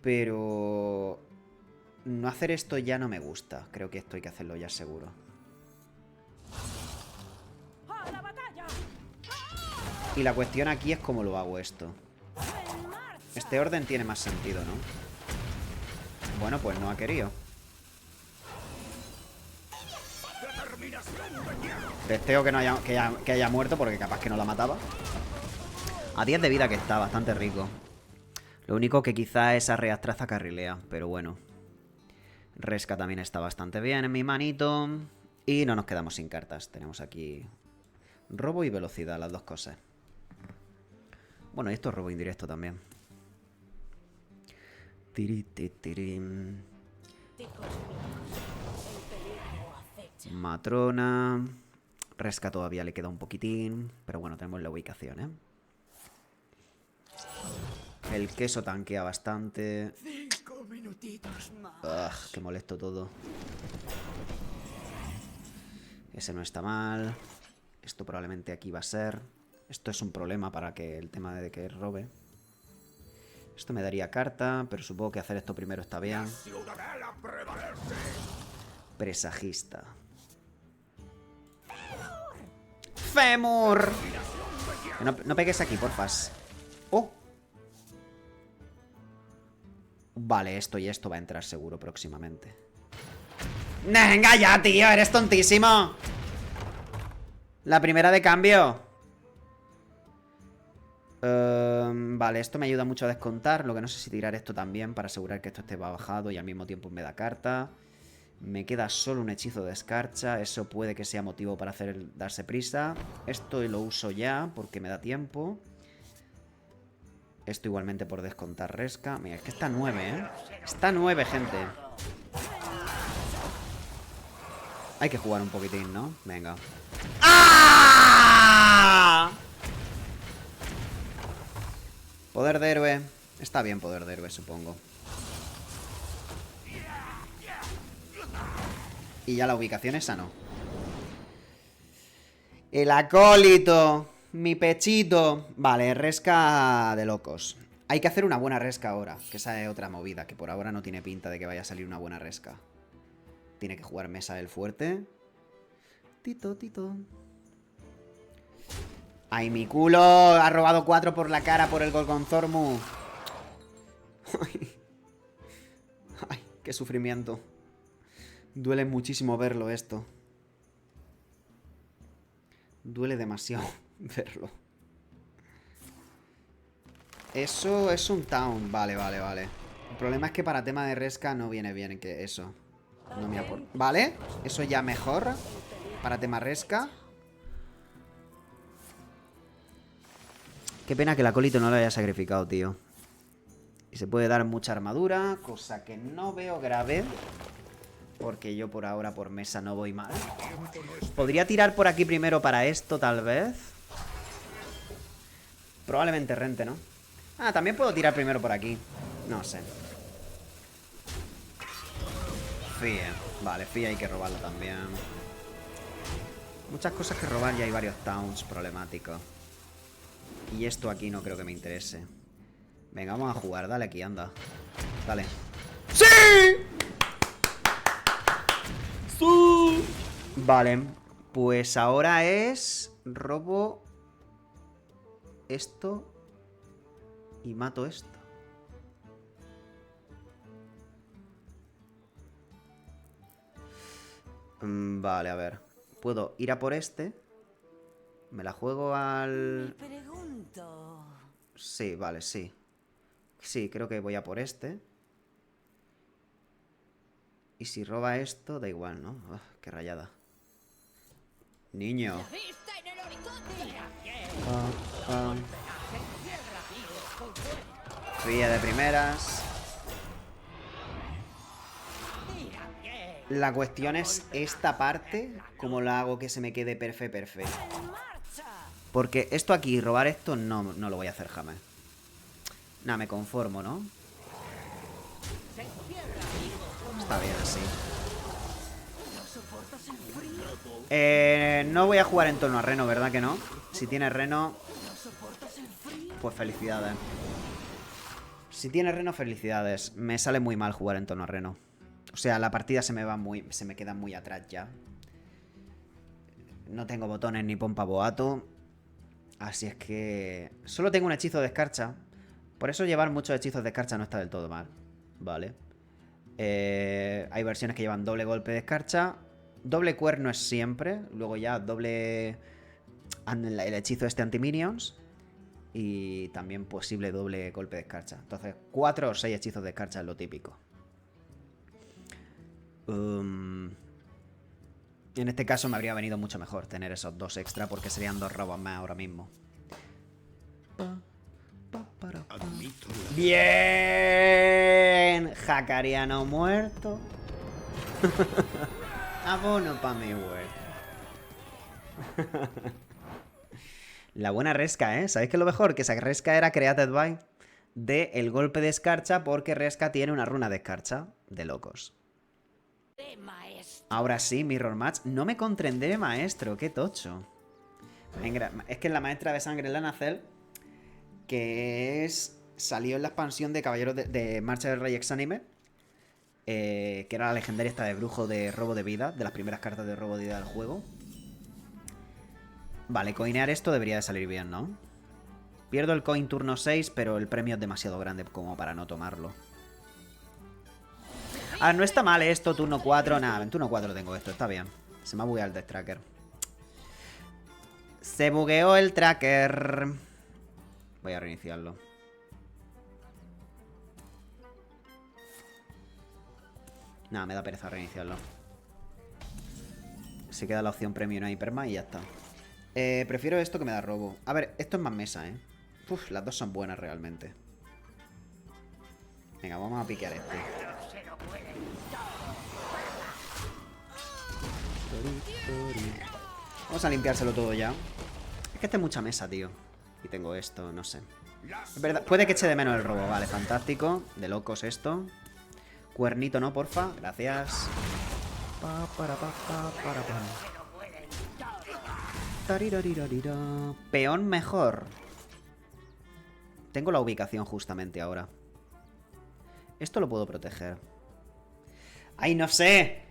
Pero... no hacer esto ya no me gusta. Creo que esto hay que hacerlo ya seguro.
¡A la batalla!
Y la cuestión aquí es cómo lo hago esto.
¡En marcha!
Este orden tiene más sentido, ¿no? Bueno, pues no ha querido. Deseo que no haya, que haya muerto porque capaz que no la mataba. A 10 de vida que está, bastante rico. Lo único que quizá esa reastraza carrilea, pero bueno. Resca también está bastante bien en mi manito. Y no nos quedamos sin cartas. Tenemos aquí robo y velocidad, las dos cosas. Bueno, y esto es robo indirecto también. Tiri, ti, tirim. Matrona. Resca todavía le queda un poquitín. Pero bueno, tenemos la ubicación, ¿eh? El queso tanquea bastante.
5 minutitos más.
Ugh, qué molesto todo. Ese no está mal. Esto probablemente aquí va a ser. Esto es un problema para que el tema de que robe. Esto me daría carta, pero supongo que hacer esto primero está bien.
Ciudadela prevalece.
Presagista. ¡Fémur! No, no pegues aquí, porfas. ¡Oh! Vale, esto y esto va a entrar seguro próximamente. ¡Venga ya, tío! ¡Eres tontísimo! La primera de cambio. Vale, esto me ayuda mucho a descontar. Lo que no sé si tirar esto también para asegurar que esto esté bajado y al mismo tiempo me da carta. Me queda solo un hechizo de escarcha. Eso puede que sea motivo para darse prisa. Esto lo uso ya porque me da tiempo. Esto igualmente por descontar resca. Mira, es que está 9, ¿eh? Está 9, gente. Hay que jugar un poquitín, ¿no? Venga. ¡Ah! Poder de héroe. Está bien poder de héroe, supongo. Y ya la ubicación esa no. El acólito. Mi pechito. Vale, resca de locos. Hay que hacer una buena resca ahora. Que esa es otra movida. Que por ahora no tiene pinta de que vaya a salir una buena resca. Tiene que jugar mesa del fuerte. Tito, tito. ¡Ay, mi culo! Ha robado 4 por la cara por el Gorgonzormu. Ay, qué sufrimiento. Duele muchísimo verlo esto. Duele demasiado verlo. Eso es un town. Vale, vale, vale. El problema es que para tema de resca no viene bien que eso. No me aporta. Vale, eso ya mejor. Para tema resca. Qué pena que el acólito no lo haya sacrificado, tío. Y se puede dar mucha armadura, cosa que no veo grave. Porque yo por ahora por mesa no voy mal. Podría tirar por aquí primero para esto, tal vez. Probablemente rente, ¿no? Ah, también puedo tirar primero por aquí. No sé. Fie. Vale, Fie hay que robarlo también. Muchas cosas que robar y hay varios towns problemáticos. Y esto aquí no creo que me interese. Venga, vamos a jugar. Dale aquí, anda. Dale. ¡Sí! ¡Sí! Vale. Pues ahora es... robo... esto... y mato esto. Vale, a ver. Puedo ir a por este. Me la juego al...
Me pregunto.
Sí, vale, sí. Sí, creo que voy a por este. Y si roba esto, da igual, ¿no? Uf, qué rayada. Niño.
La vista en el
Fría de primeras. La cuestión es esta parte, cómo la hago que se me quede perfecto.
¡En marcha!
Porque esto aquí, robar esto, no lo voy a hacer jamás. Nada, me conformo, ¿no? Está bien así. No voy a jugar en torno a Reno, ¿verdad que no? Si tiene Reno, pues felicidades. Si tiene Reno, felicidades. Me sale muy mal jugar en torno a Reno. O sea, la partida se me queda muy atrás ya. No tengo botones ni pompa boato. Así es que... Solo tengo un hechizo de escarcha. Por eso llevar muchos hechizos de escarcha no está del todo mal. Vale. Hay versiones que llevan doble golpe de escarcha. Doble cuerno es siempre. Luego ya doble... El hechizo este anti-minions. Y también posible doble golpe de escarcha. Entonces, 4 o 6 hechizos de escarcha es lo típico. En este caso me habría venido mucho mejor tener esos 2 extra, porque serían 2 robos más ahora mismo. Bien, Jacariano muerto. Abono para mi huerto. La buena Resca, ¿eh? ¿Sabéis qué es lo mejor? Que esa Resca era created by de el golpe de escarcha, porque Resca tiene una runa de escarcha. De locos. Ahora sí, Mirror Match. No me contendré, maestro. Qué tocho. Es que la maestra de sangre Lana Cell, que salió en la expansión de Caballeros de Marcha del Rey Exánime, que era la legendaria esta de brujo de robo de vida, de las primeras cartas de robo de vida del juego. Vale, coinear esto debería de salir bien, ¿no? Pierdo el coin turno 6, pero el premio es demasiado grande como para no tomarlo. Ah, no está mal esto, turno 4. Nada, en turno 4 tengo esto, está bien. Se me ha bugueado el Death Tracker. Se bugueó el tracker. Voy a reiniciarlo. Nada, me da pereza reiniciarlo. Se queda la opción premium a Hiperma y ya está. Prefiero esto que me da robo. A ver, esto es más mesa, ¿eh? Uf, las dos son buenas realmente. Venga, vamos a piquear este. Vamos a limpiárselo todo ya. Es que este es mucha mesa, tío. Y tengo esto, no sé. Es verdad, puede que eche de menos el robo. Vale, fantástico. De locos esto. Cuernito no, porfa. Gracias. Peón mejor. Tengo la ubicación justamente ahora. Esto lo puedo proteger. ¡Ay, no sé!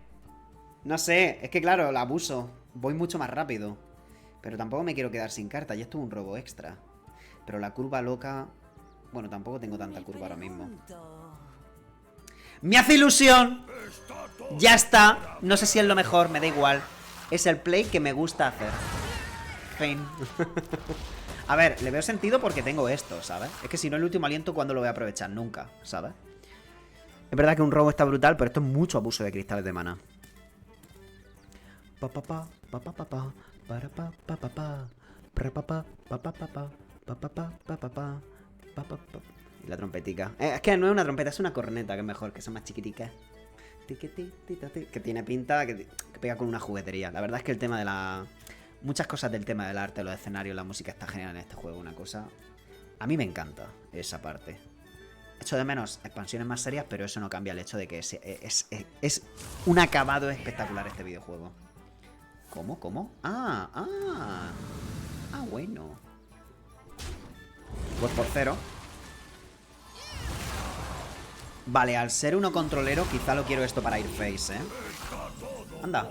No sé, es que claro, la abuso. Voy mucho más rápido. Pero tampoco me quiero quedar sin carta. Y esto es un robo extra. Pero la curva loca... Bueno, tampoco tengo tanta curva ahora mismo. ¡Me hace ilusión! Ya está. No sé si es lo mejor, me da igual. Es el play que me gusta hacer. Fin. A ver, le veo sentido porque tengo esto, ¿sabes? Es que si no, el último aliento, ¿cuándo lo voy a aprovechar? Nunca, ¿sabes? Es verdad que un robo está brutal, pero esto es mucho abuso de cristales de mana. Y la trompetica. Es que no es una trompeta, es una corneta, que es mejor, que son más chiquiticas. Que tiene pinta que pega con una juguetería. La verdad es que el tema de la... Muchas cosas del tema del arte, los escenarios, la música está genial en este juego. Una cosa... A mí me encanta esa parte. Echo de menos expansiones más serias, pero eso no cambia el hecho de que es un acabado espectacular este videojuego. ¿Cómo? ¿Cómo? Ah, bueno. Pues por 0. Vale, al ser uno controlero, quizá lo quiero esto para Airface, ¿eh? Anda.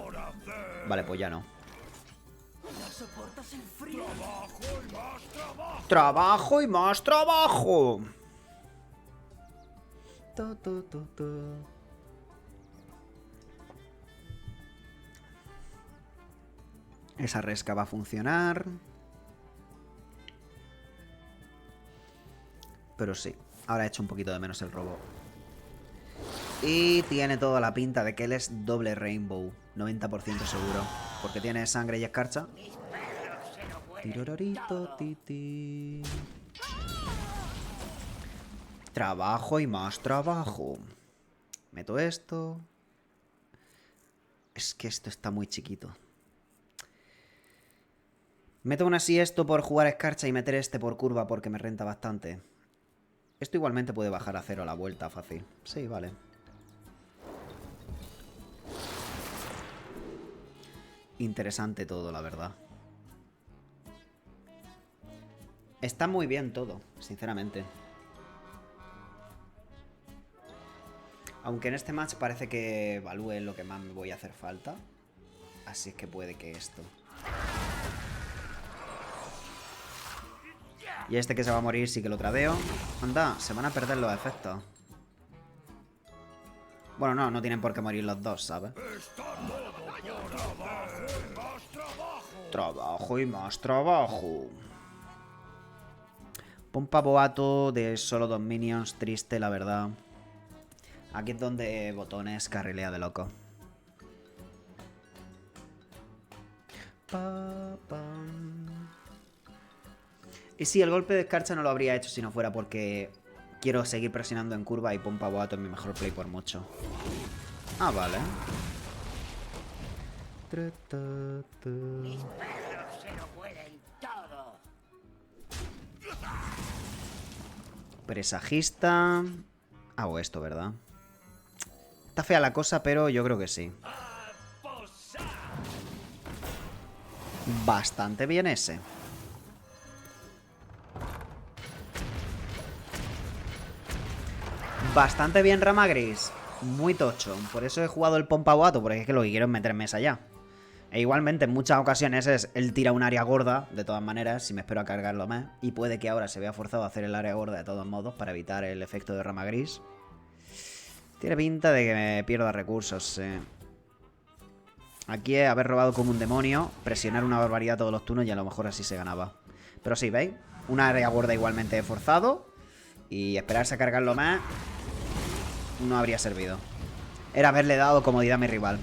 Vale, pues ya no. ¡Trabajo y más trabajo! Esa resca va a funcionar. Pero sí, ahora he hecho un poquito de menos el robo. Y tiene toda la pinta de que él es doble Rainbow. 90% seguro. Porque tiene sangre y escarcha. Tirororito, titi. Trabajo y más trabajo. Meto esto. Es que esto está muy chiquito. Meto aún así esto por jugar escarcha y meter este por curva porque me renta bastante. Esto igualmente puede bajar a 0 a la vuelta fácil. Sí, vale. Interesante todo, la verdad. Está muy bien todo, sinceramente. Aunque en este match parece que Value lo que más me voy a hacer falta. Así es que puede que esto. Y este que se va a morir sí que lo tradeo. Anda, se van a perder los efectos. Bueno, no, no tienen por qué morir los dos, ¿sabes? Trabajo y más trabajo. Pompa boato de solo 2 minions, triste la verdad. Aquí es donde Botones carrilea de loco. Y sí, el golpe de escarcha no lo habría hecho si no fuera porque quiero seguir presionando en curva y Pompa boato es mi mejor play por mucho. Ah, vale.
Mis perros se lo pueden todo.
Presagista. Hago esto, ¿verdad? Está fea la cosa, pero yo creo que sí. Bastante bien ese. Bastante bien Rama Gris. Muy tocho. Por eso he jugado el Pompa boato, porque es que lo que quiero es meter mesa ya. E igualmente en muchas ocasiones él tira un área gorda, de todas maneras, si me espero a cargarlo más. Y puede que ahora se vea forzado a hacer el área gorda de todos modos para evitar el efecto de Rama Gris. Tiene pinta de que me pierda recursos, Aquí es haber robado como un demonio, presionar una barbaridad todos los turnos y a lo mejor así se ganaba. Pero sí, ¿veis? Una área gorda igualmente he forzado. Y esperarse a cargarlo más no habría servido. Era haberle dado comodidad a mi rival.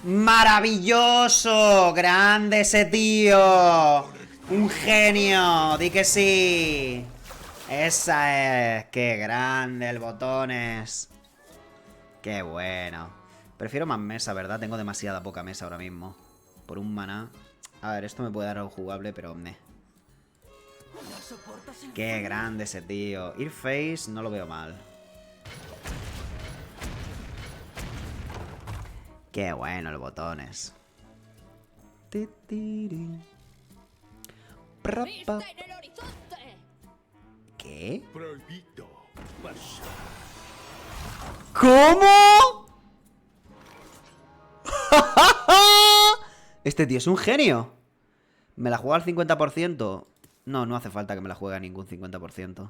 ¡Maravilloso! ¡Grande ese tío! ¡Un genio! ¡Di que sí! ¡Esa es! ¡Qué grande el Botones! ¡Qué bueno! Prefiero más mesa, ¿verdad? Tengo demasiada poca mesa ahora mismo. Por un maná. A ver, esto me puede dar algo jugable, pero... ¡Qué grande ese tío! Earface no lo veo mal. ¡Qué bueno el Botones!
¡Vista en el horizonte!
¿Qué?
Prohibido pasar.
¿Cómo? Este tío es un genio. ¿Me la juega al 50%? No, no hace falta que me la juegue a ningún 50%.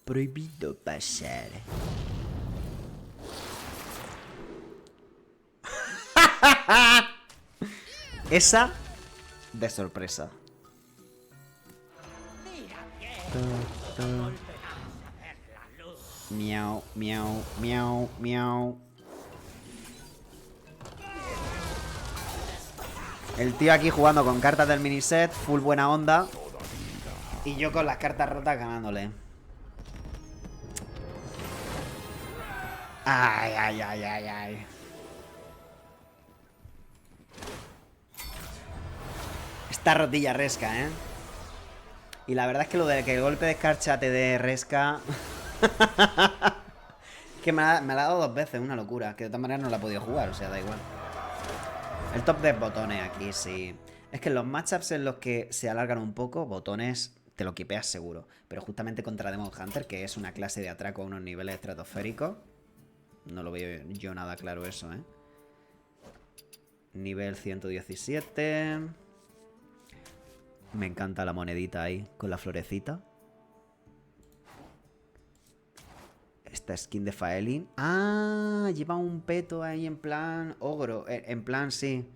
Prohibido pasar. Esa de sorpresa. Miau, miau, miau, miau. El tío aquí jugando con cartas del miniset, full buena onda. Y yo con las cartas rotas ganándole. Ay, ay, ay, ay, ay. Esta rotilla resca, ¿eh? Y la verdad es que lo de que el golpe de escarcha te dé resca... que me la ha dado 2 veces, una locura. Que de todas maneras no la he podido jugar, o sea, da igual. El top de Botones aquí, sí. Es que en los matchups en los que se alargan un poco, Botones te lo quipeas seguro. Pero justamente contra Demon Hunter, que es una clase de atraco a unos niveles estratosféricos, no lo veo yo nada claro eso, ¿eh? Nivel 117. Me encanta la monedita ahí, con la florecita. Esta skin de Faelin. Ah, lleva un peto ahí en plan ogro. En plan, sí.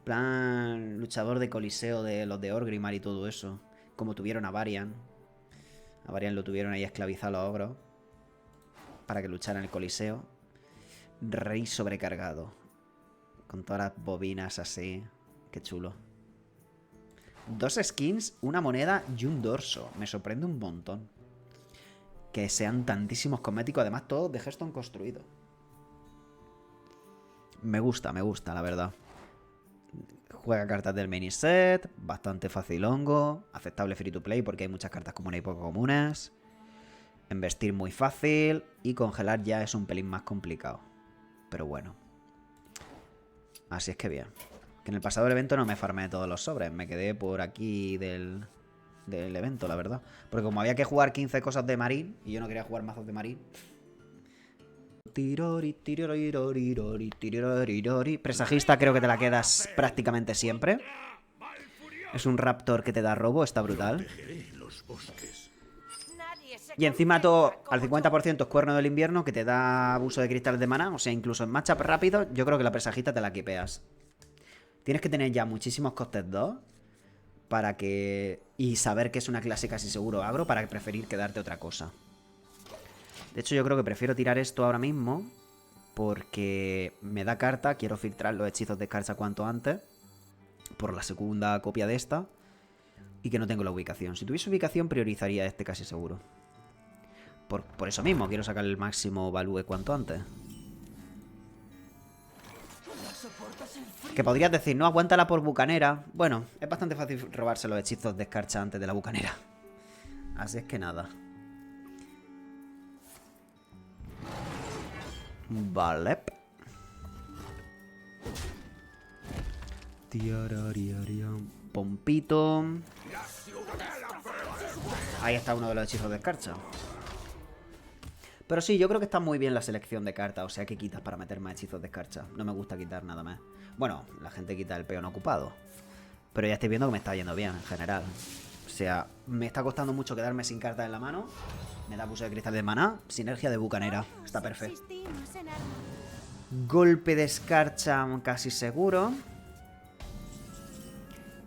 Plan luchador de coliseo de los de Orgrimmar y todo eso. Como tuvieron a Varian. A Varian lo tuvieron ahí esclavizado a los ogros. para que luchara en el Coliseo. Rey sobrecargado. Con todas las bobinas así. Qué chulo. 2 skins, una moneda y un dorso. Me sorprende un montón. Que sean tantísimos cosméticos. Además, todos de Hearthstone construido. Me gusta, la verdad. Juega cartas del mini set. Bastante facilongo. Aceptable free to play porque hay muchas cartas comunes y poco comunes. Investir muy fácil. Y congelar ya es un pelín más complicado. Pero bueno. Así es que bien. Que en el pasado del evento no me farmé todos los sobres. Me quedé por aquí del evento, la verdad. Porque como había que jugar 15 cosas de Marín y yo no quería jugar mazos de Marín. Presagista creo que te la quedas prácticamente siempre. Es un raptor que te da robo, está brutal. Y encima todo al 50% es cuerno del invierno que te da abuso de cristales de maná. O sea, incluso en matchup rápido, yo creo que la presagista te la quipeas. Tienes que tener ya muchísimos costes 2 para que... Y saber que es una clase casi seguro agro para preferir quedarte otra cosa. De hecho, yo creo que prefiero tirar esto ahora mismo porque me da carta. Quiero filtrar los hechizos de escarcha cuanto antes por la segunda copia de esta. Y que no tengo la ubicación. Si tuviese ubicación, priorizaría este casi seguro. Por eso mismo, quiero sacar el máximo value cuanto antes. Que podrías decir, no, aguántala por bucanera. Bueno, es bastante fácil robarse los hechizos de escarcha antes de la bucanera. Así es que nada. Vale. Pompito. Ahí está uno de los hechizos de escarcha. Pero sí, yo creo que está muy bien la selección de cartas. O sea, que quitas para meter más hechizos de escarcha. No me gusta quitar nada más. Bueno, la gente quita el peón ocupado. Pero ya estoy viendo que me está yendo bien en general. O sea, me está costando mucho quedarme sin cartas en la mano. Me da abuso de cristal de maná. Sinergia de bucanera. Está perfecto. Golpe de escarcha casi seguro.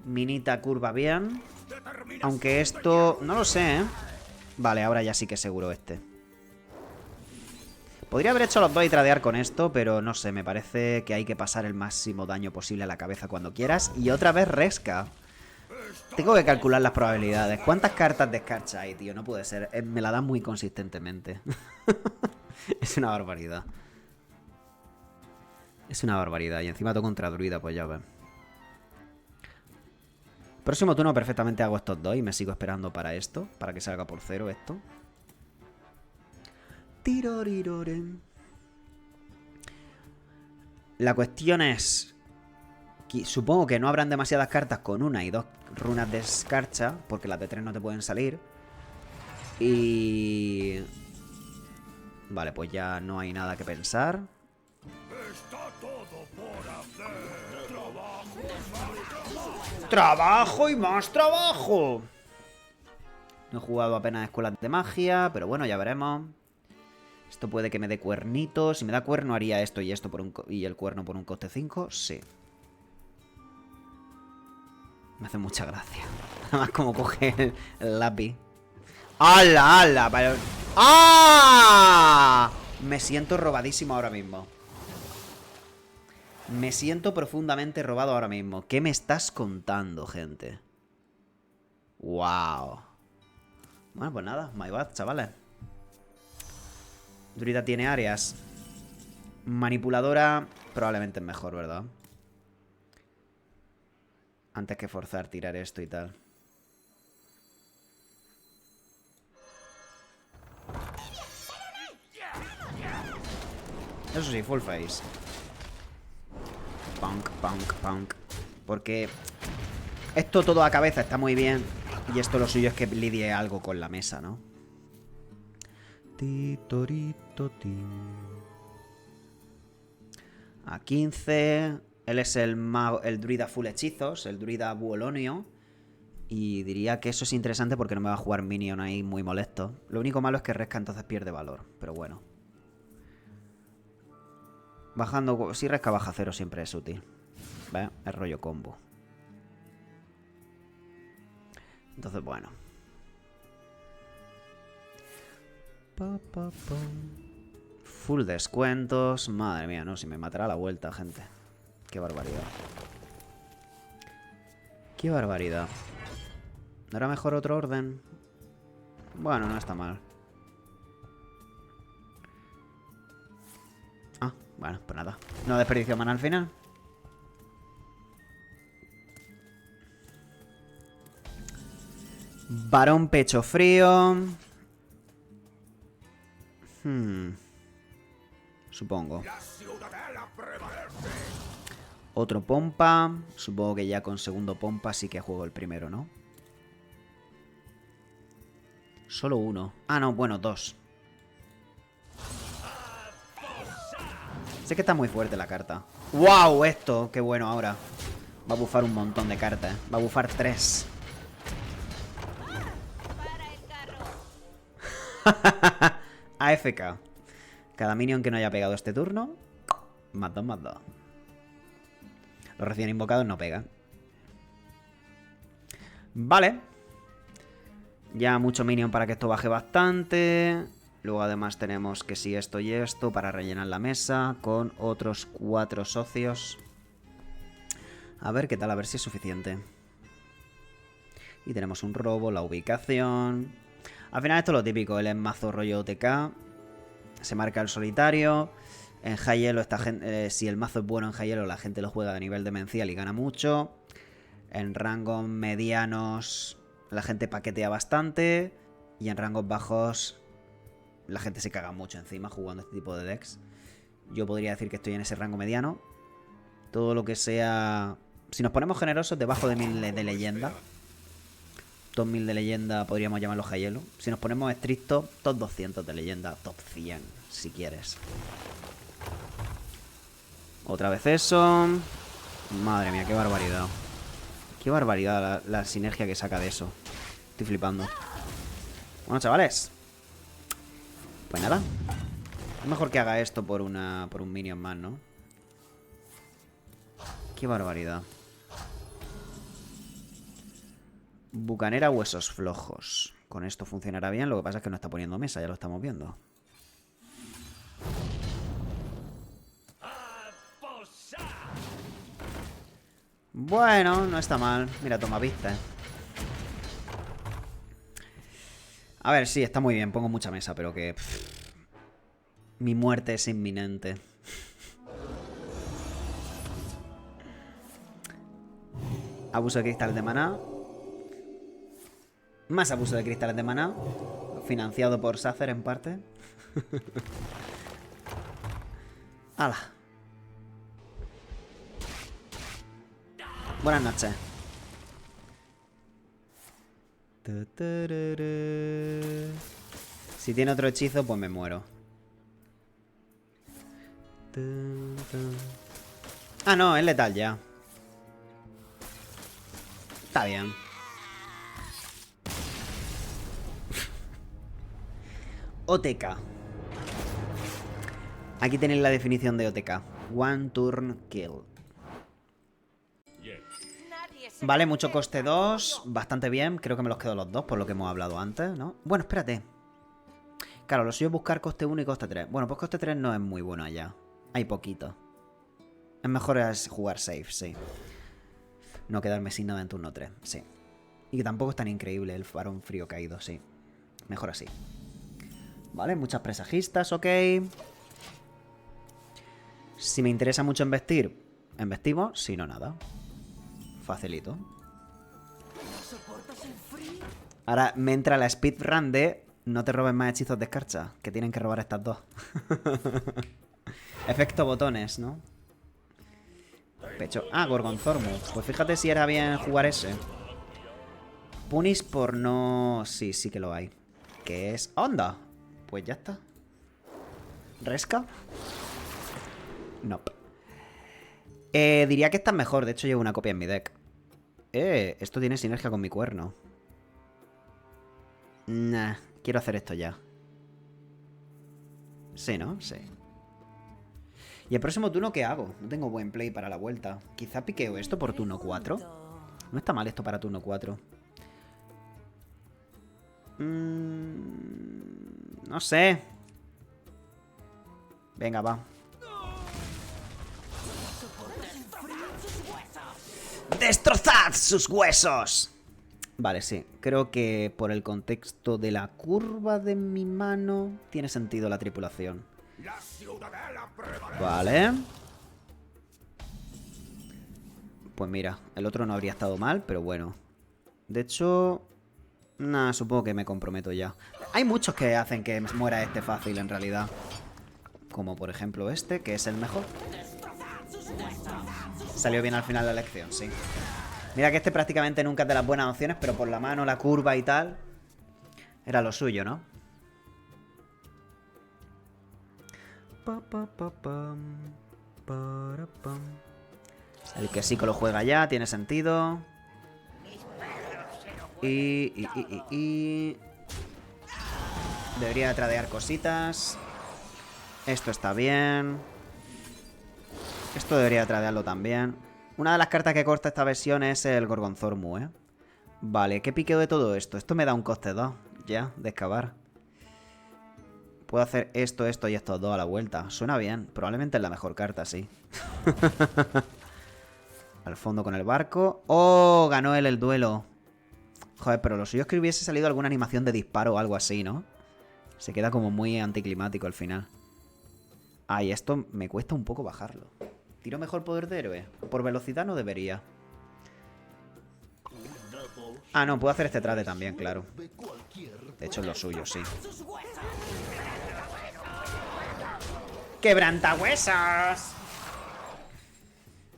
Minita curva bien. Aunque esto... no lo sé, ¿eh? Vale, ahora ya sí que es seguro este. Podría haber hecho los dos y tradear con esto, pero no sé, me parece que hay que pasar el máximo daño posible a la cabeza cuando quieras. Y otra vez resca. Tengo que calcular las probabilidades. ¿Cuántas cartas de escarcha hay, tío? No puede ser. Me la dan muy consistentemente. Es una barbaridad. Es una barbaridad. Y encima todo contra druida, pues ya ves. Próximo turno perfectamente hago estos dos y me sigo esperando para esto. Para que salga por 0 esto. La cuestión es... supongo que no habrán demasiadas cartas con 1 y 2 runas de escarcha, porque las de 3 no te pueden salir. Y... vale, pues ya no hay nada que pensar. ¡Trabajo y más trabajo! No he jugado apenas escuelas de magia, pero bueno, ya veremos. Esto puede que me dé cuernitos. Si me da cuerno haría esto y esto por y el cuerno por un coste 5. Sí. Me hace mucha gracia. Además como coge el lápiz. ¡Hala, hala! Pero... ¡ah! Me siento robadísimo ahora mismo. Me siento profundamente robado ahora mismo. ¿Qué me estás contando, gente? ¡Wow! Bueno, pues nada. My bad, chavales. Druida tiene áreas. Manipuladora probablemente es mejor, ¿verdad? Antes que forzar tirar esto y tal. Eso sí, full face. Punk, punk, punk. Porque esto todo a cabeza está muy bien. Y esto lo suyo es que lidie algo con la mesa, ¿no? A 15. Él es el mago, el druida full hechizos, el druida buolonio. Y diría que eso es interesante porque no me va a jugar minion ahí muy molesto. Lo único malo es que Resca entonces pierde valor, pero bueno. Bajando, si Resca baja 0 siempre es útil. ¿Ves? Es rollo combo. Entonces, bueno. Full descuentos. Madre mía, no, si me matará la vuelta, gente. Qué barbaridad. Qué barbaridad. ¿No era mejor otro orden? Bueno, no está mal. Ah, bueno, pues nada. No desperdicio mana al final. Varón pecho frío. Supongo. Otro pompa. Supongo que ya con segundo pompa sí que juego el primero, ¿no? Solo uno. Ah, no, bueno, dos. Sé que está muy fuerte la carta. ¡Wow! Esto, qué bueno ahora. Va a bufar un montón de cartas. Va a bufar 3. AFK. Cada minion que no haya pegado este turno, más 2, más 2. Los recién invocados no pegan. Vale. Ya mucho minion para que esto baje bastante. Luego además tenemos que sí esto y esto para rellenar la mesa con otros 4 socios. A ver qué tal, a ver si es suficiente. Y tenemos un robo, la ubicación. Al final esto es lo típico, él es mazo rollo OTK. Se marca el solitario. En High Yellow si el mazo es bueno en High Yellow, la gente lo juega a nivel demencial y gana mucho. En rangos medianos la gente paquetea bastante. Y en rangos bajos la gente se caga mucho encima jugando este tipo de decks. Yo podría decir que estoy en ese rango mediano. Todo lo que sea... Si nos ponemos generosos, debajo de 1000 de leyenda. Top 1000 de leyenda podríamos llamarlo High Yellow. Si nos ponemos estrictos, top 200 de leyenda. Top 100, si quieres. Otra vez eso. Madre mía, qué barbaridad. Qué barbaridad la sinergia que saca de eso. Estoy flipando. Bueno, chavales. Pues nada. Es mejor que haga esto por un minion más, ¿no? Qué barbaridad. Bucanera, huesos flojos. Con esto funcionará bien. Lo que pasa es que no está poniendo mesa, ya lo estamos viendo. Bueno, no está mal. Mira, toma vista. A ver, sí, está muy bien. Pongo mucha mesa, pero que... mi muerte es inminente. Abuso de cristales de maná. Más abuso de cristales de maná. Financiado por Sacer en parte. ¡Hala! Buenas noches. Si tiene otro hechizo, pues me muero. Ah, no, es letal ya. Está bien. OTK. Aquí tenéis la definición de OTK. One turn kill. Vale, mucho coste 2. Bastante bien. Creo que me los quedo los dos por lo que hemos hablado antes, ¿no? Bueno, espérate. Claro, lo suyo es buscar coste 1 y coste 3. Bueno, pues coste 3 no es muy bueno allá. Hay poquito. Es mejor jugar safe, sí. No quedarme sin nada en turno 3, sí. Y que tampoco es tan increíble el varón frío caído, sí. Mejor así. Vale, muchas presajistas, ok. Si me interesa mucho investir, investimos. Si no, nada. Facilito. Ahora me entra la speedrun de no te robes más hechizos de escarcha, que tienen que robar estas dos. Efecto botones, ¿no? Pecho. Ah, Gorgonzormu. Pues fíjate si era bien jugar ese. Punish por no... Sí, sí que lo hay. ¿Qué es? ¡Onda! Pues ya está. ¿Resca? Nope. Diría que esta es mejor. De hecho, llevo una copia en mi deck. Esto tiene sinergia con mi cuerno. Nah, quiero hacer esto ya. Sí, ¿no? Sí. ¿Y el próximo turno qué hago? No tengo buen play para la vuelta. Quizá piqueo esto por turno 4. No está mal esto para turno 4. No sé. Venga, va. ¡Destrozad sus huesos! Vale, sí. Creo que por el contexto de la curva de mi mano tiene sentido la tripulación. Vale. Pues mira, el otro no habría estado mal, pero bueno. De hecho... Nah, supongo que me comprometo ya. Hay muchos que hacen que muera este fácil en realidad. Como por ejemplo este, que es el mejor. Salió bien al final la elección, sí. Mira que este prácticamente nunca es de las buenas opciones, pero por la mano, la curva y tal, era lo suyo, ¿no? El que sí que lo juega ya, tiene sentido. Y... Debería tradear cositas. Esto está bien. Esto debería tradearlo también. Una de las cartas que corta esta versión es el Gorgonzormu, ¿eh? Vale, ¿qué piqueo de todo esto? Esto me da un coste 2, ya, de excavar. Puedo hacer esto, esto y estos dos a la vuelta. Suena bien, probablemente es la mejor carta, sí. Al fondo con el barco. ¡Oh! Ganó él el duelo. Joder, pero lo suyo es que hubiese salido alguna animación de disparo o algo así, ¿no? Se queda como muy anticlimático al final. Ay, esto me cuesta un poco bajarlo. ¿Tiro mejor poder de héroe? Por velocidad no debería. Ah, no, puedo hacer este trade también, claro. De hecho es lo suyo, sí. ¡Quebrantahuesos!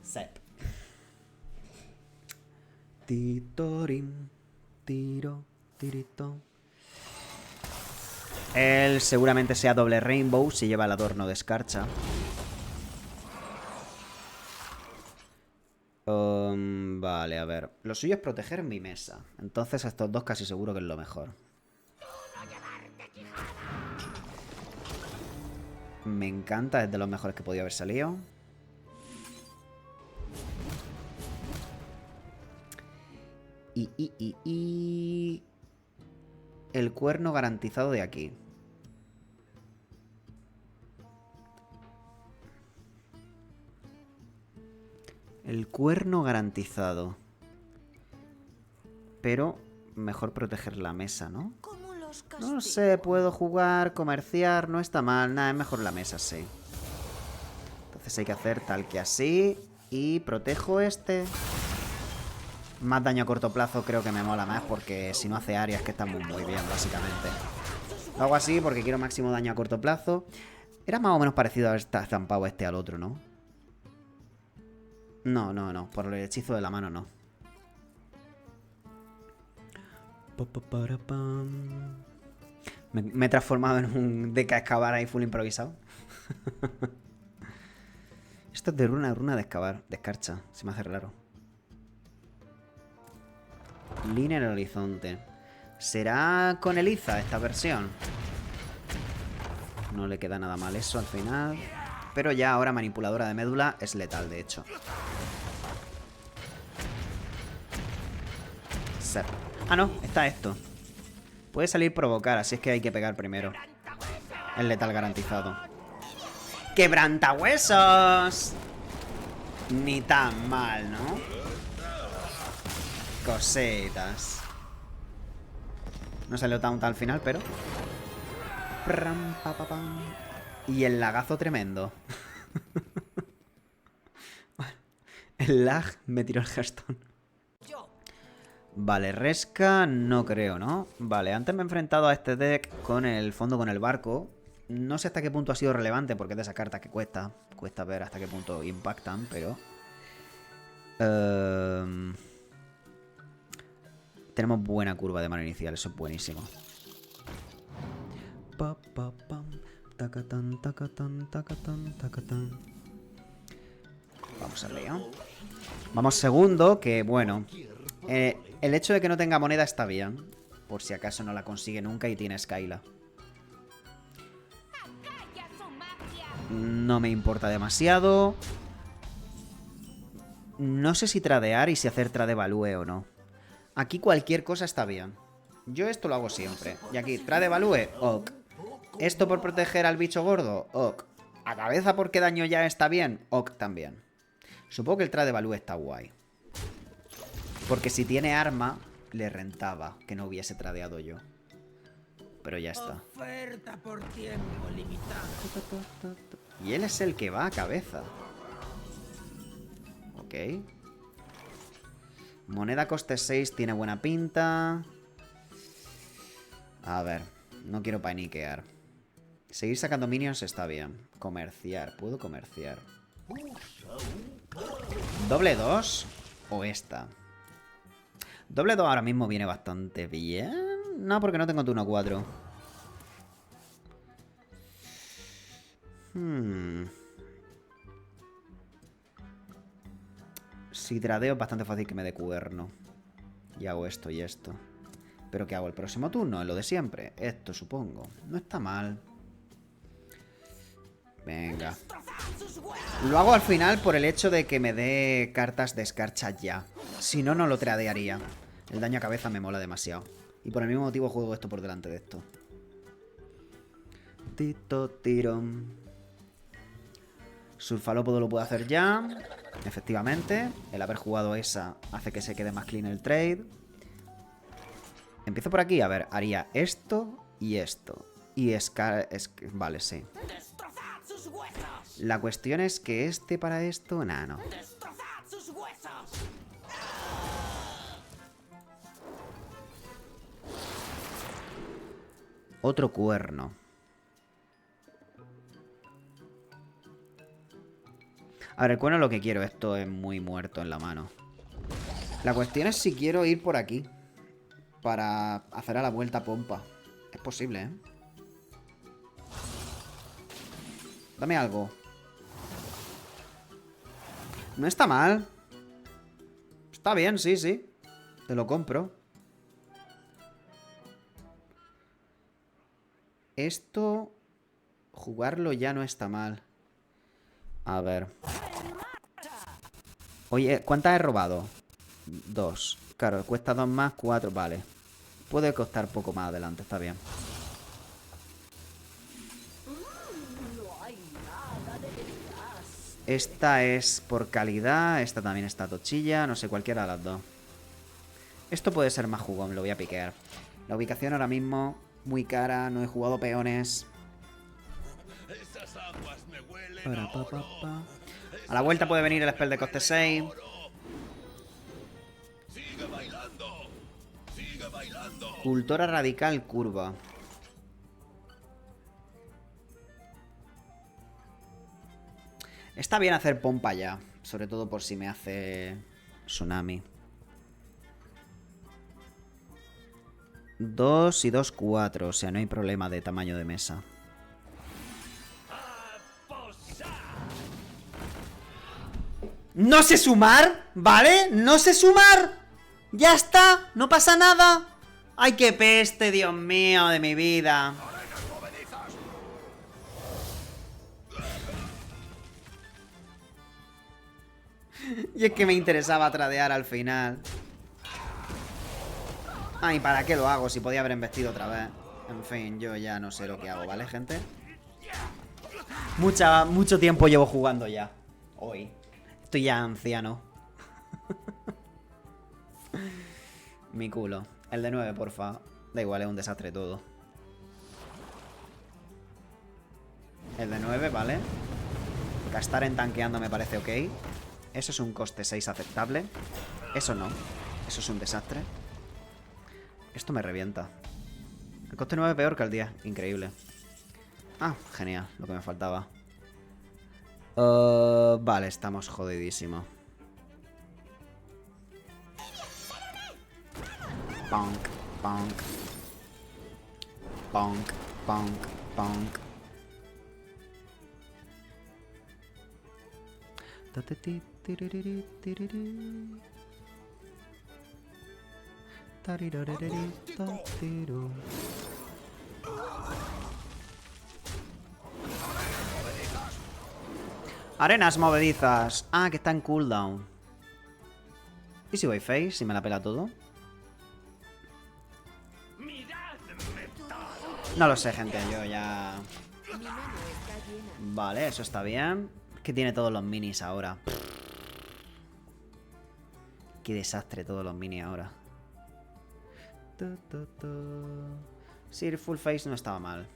Sep. Titorim. Tiro, tirito. Él seguramente sea doble rainbow si lleva el adorno de escarcha. Vale, a ver. Lo suyo es proteger mi mesa. Entonces estos dos casi seguro que es lo mejor. Me encanta, es de los mejores que podía haber salido. Y el cuerno garantizado de aquí. El cuerno garantizado. Pero mejor proteger la mesa, ¿no? No sé, puedo jugar, comerciar, no está mal. Nada, es mejor la mesa, sí. Entonces hay que hacer tal que así. Y protejo este. Más daño a corto plazo creo que me mola más, porque si no hace áreas que están muy bien, básicamente. Lo hago así porque quiero máximo daño a corto plazo. Era más o menos parecido a haber estampado este al otro, ¿no? No. Por el hechizo de la mano no. Me he transformado en un deca excavar ahí full improvisado. Esto es de runa de excavar, de escarcha. Se me hace raro. Línea en el horizonte. ¿Será con Eliza esta versión? No le queda nada mal eso al final. Pero ya ahora manipuladora de médula es letal, de hecho. Sep. Ah, no, está esto. Puede salir provocar, así es que hay que pegar primero. Es letal garantizado. ¡Quebrantahuesos! Ni tan mal, ¿no? Cositas. No salió taunt al final, pero... Y el lagazo tremendo. El lag me tiró el Hearthstone. Vale, Resca no creo, ¿no? Vale, antes me he enfrentado a este deck con el fondo con el barco. No sé hasta qué punto ha sido relevante, porque es de esas cartas que cuesta. Cuesta ver hasta qué punto impactan, pero... Tenemos buena curva de mano inicial, eso es buenísimo. Vamos al lío. Vamos segundo, que bueno. El hecho de que no tenga moneda está bien. Por si acaso no la consigue nunca y tiene Skyla. No me importa demasiado. No sé si tradear y si hacer trade value o no. Aquí cualquier cosa está bien. Yo esto lo hago siempre. Y aquí, trade value, ok. Esto por proteger al bicho gordo, ok. A cabeza porque daño ya está bien. Ok también. Supongo que el trade de Balú está guay. Porque si tiene arma, le rentaba que no hubiese tradeado yo. Pero ya está.
Oferta por tiempo limitado.
Y él es el que va a cabeza. Ok. Moneda coste 6 tiene buena pinta. A ver, no quiero paniquear. Seguir sacando minions está bien. Comerciar, puedo comerciar. ¿Doble 2 o esta? Doble 2 ahora mismo viene bastante bien. No, porque no tengo turno 4. Si tradeo es bastante fácil que me dé cuerno. Y hago esto y esto. ¿Pero qué hago el próximo turno? Es lo de siempre. Esto, supongo. No está mal. Venga. Lo hago al final por el hecho de que me dé cartas de escarcha ya. Si no, no lo tradearía. El daño a cabeza me mola demasiado. Y por el mismo motivo juego esto por delante de esto. Tito tirón. Surfalópodo lo puedo hacer ya. Efectivamente. El haber jugado esa hace que se quede más clean el trade. Empiezo por aquí. A ver, haría esto y esto. Y vale, sí. La cuestión es que este para esto... Nah, no. Otro cuerno. A ver, el cuerno es lo que quiero. Esto es muy muerto en la mano. La cuestión es si quiero ir por aquí. Para hacer a la vuelta pompa. Es posible, ¿eh? Dame algo. No está mal. Está bien, sí, sí. Te lo compro. Esto... Jugarlo ya no está mal. A ver. Oye, ¿cuántas he robado? 2. Claro, cuesta 2 más, 4, vale. Puede costar poco más adelante, está bien. Esta es por calidad, esta también está tochilla, no sé, cualquiera de las dos. Esto puede ser más jugón, lo voy a piquear. La ubicación ahora mismo, muy cara, no he jugado peones.
Esas aguas me huelen a oro.
A la vuelta puede venir el spell de coste 6.
Sigue bailando. Sigue bailando.
Cultora radical curva. Está bien hacer pompa ya. Sobre todo por si me hace tsunami. 2 y 2, 4. O sea, no hay problema de tamaño de mesa. No sé sumar, ¿vale? No sé sumar. Ya está, no pasa nada. Ay, qué peste, Dios mío, de mi vida. Y es que me interesaba tradear al final. Ay, ¿para qué lo hago? Si podía haber embestido otra vez. En fin, yo ya no sé lo que hago, ¿vale, gente? Mucho tiempo llevo jugando ya. Hoy. Estoy ya anciano. Mi culo. El de 9, porfa. Da igual, es un desastre todo. El de 9, vale. Gastar en tanqueando me parece ok. Eso es un coste 6 aceptable. Eso no. Eso es un desastre. Esto me revienta. El coste 9 peor que el 10. Increíble. Ah, genial. Lo que me faltaba. Vale, estamos jodidísimos. Punk, punk. Punk, punk, punk. Arenas movedizas. Ah, que está en cooldown. ¿Y si voy face? Si me la pela todo. No lo sé, gente. Yo ya... Vale, eso está bien. Que tiene todos los minis ahora. Qué desastre todos los minis ahora. Sí, el full face no estaba mal.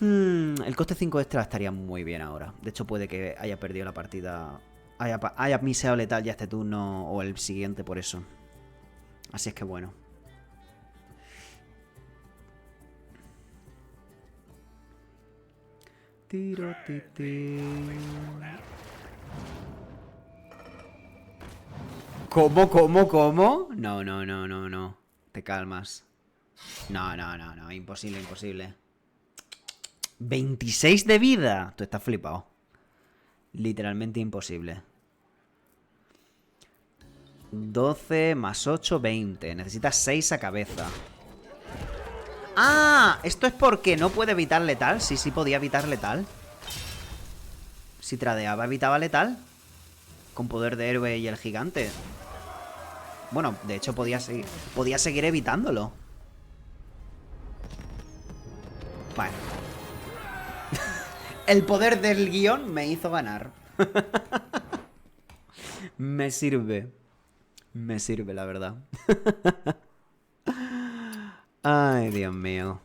El coste 5 extra estaría muy bien ahora. De hecho, puede que haya perdido la partida. Haya miseado letal ya este turno o el siguiente por eso. Así es que bueno. Tiro, ¿Cómo? No. Te calmas. No. Imposible. 26 de vida. Tú estás flipado. Literalmente imposible. 12 más 8, 20. Necesitas 6 a cabeza. ¡Ah! Esto es porque no puede evitar letal. Sí, podía evitar letal. Si tradeaba, evitaba letal. Con poder de héroe y el gigante. Bueno, de hecho podía seguir evitándolo. Bueno. El poder del guión me hizo ganar. Me sirve, la verdad. Ay, Dios mío.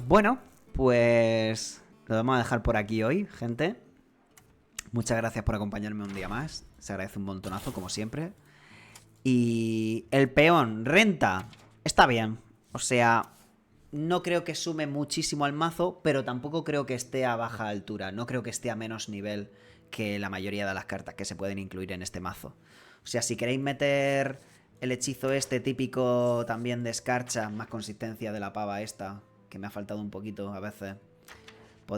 Bueno, pues lo vamos a dejar por aquí hoy, gente. Muchas gracias por acompañarme un día más. Se agradece un montonazo, como siempre. Y el peón, renta, está bien. O sea, no creo que sume muchísimo al mazo, pero tampoco creo que esté a baja altura. No creo que esté a menos nivel que la mayoría de las cartas que se pueden incluir en este mazo. O sea, si queréis meter el hechizo este típico también de escarcha, más consistencia de la pava esta, que me ha faltado un poquito a veces.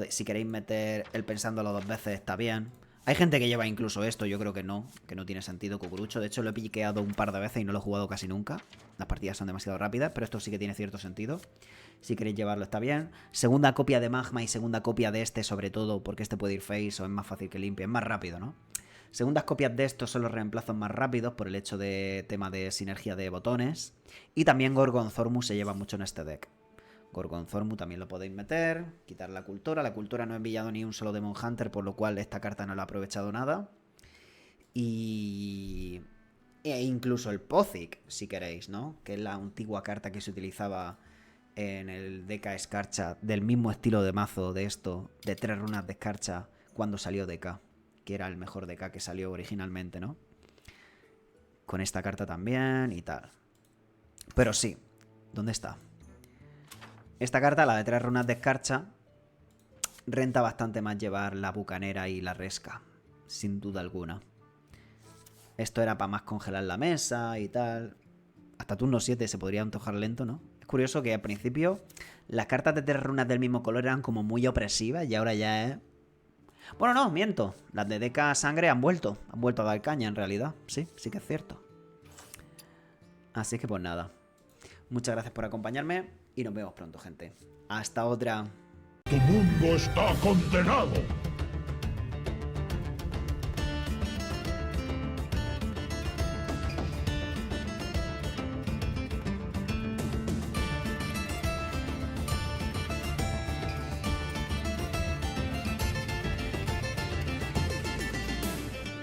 Si queréis meter el pensándolo 2 veces, está bien. Hay gente que lleva incluso esto, yo creo que no tiene sentido, cucurucho. De hecho, lo he piqueado un par de veces y no lo he jugado casi nunca. Las partidas son demasiado rápidas, pero esto sí que tiene cierto sentido. Si queréis llevarlo, está bien. Segunda copia de magma y segunda copia de este, sobre todo, porque este puede ir face o es más fácil que limpie. Es más rápido, ¿no? Segundas copias de estos son los reemplazos más rápidos por el hecho de tema de sinergia de botones. Y también Gorgonzormu se lleva mucho en este deck. Gorgonzormu también lo podéis meter. Quitar la cultura. La cultura no he enviado ni un solo Demon Hunter, por lo cual esta carta no la he aprovechado nada. E incluso el Pozic, si queréis, ¿no? Que es la antigua carta que se utilizaba en el DK Escarcha, del mismo estilo de mazo de esto, de 3 runas de Escarcha, cuando salió DK, que era el mejor DK que salió originalmente, ¿no? Con esta carta también y tal. Pero sí, ¿dónde está? Esta carta, la de 3 runas de Escarcha, renta bastante más llevar la bucanera y la resca, sin duda alguna. Esto era para más congelar la mesa y tal. Hasta turno 7 se podría antojar lento, ¿no? Es curioso que al principio las cartas de 3 runas del mismo color eran como muy opresivas y ahora ya es... Bueno, no, miento. Las de DK Sangre han vuelto a dar caña en realidad. Sí que es cierto. Así que pues nada. Muchas gracias por acompañarme y nos vemos pronto, gente. Hasta otra.
Tu mundo está condenado.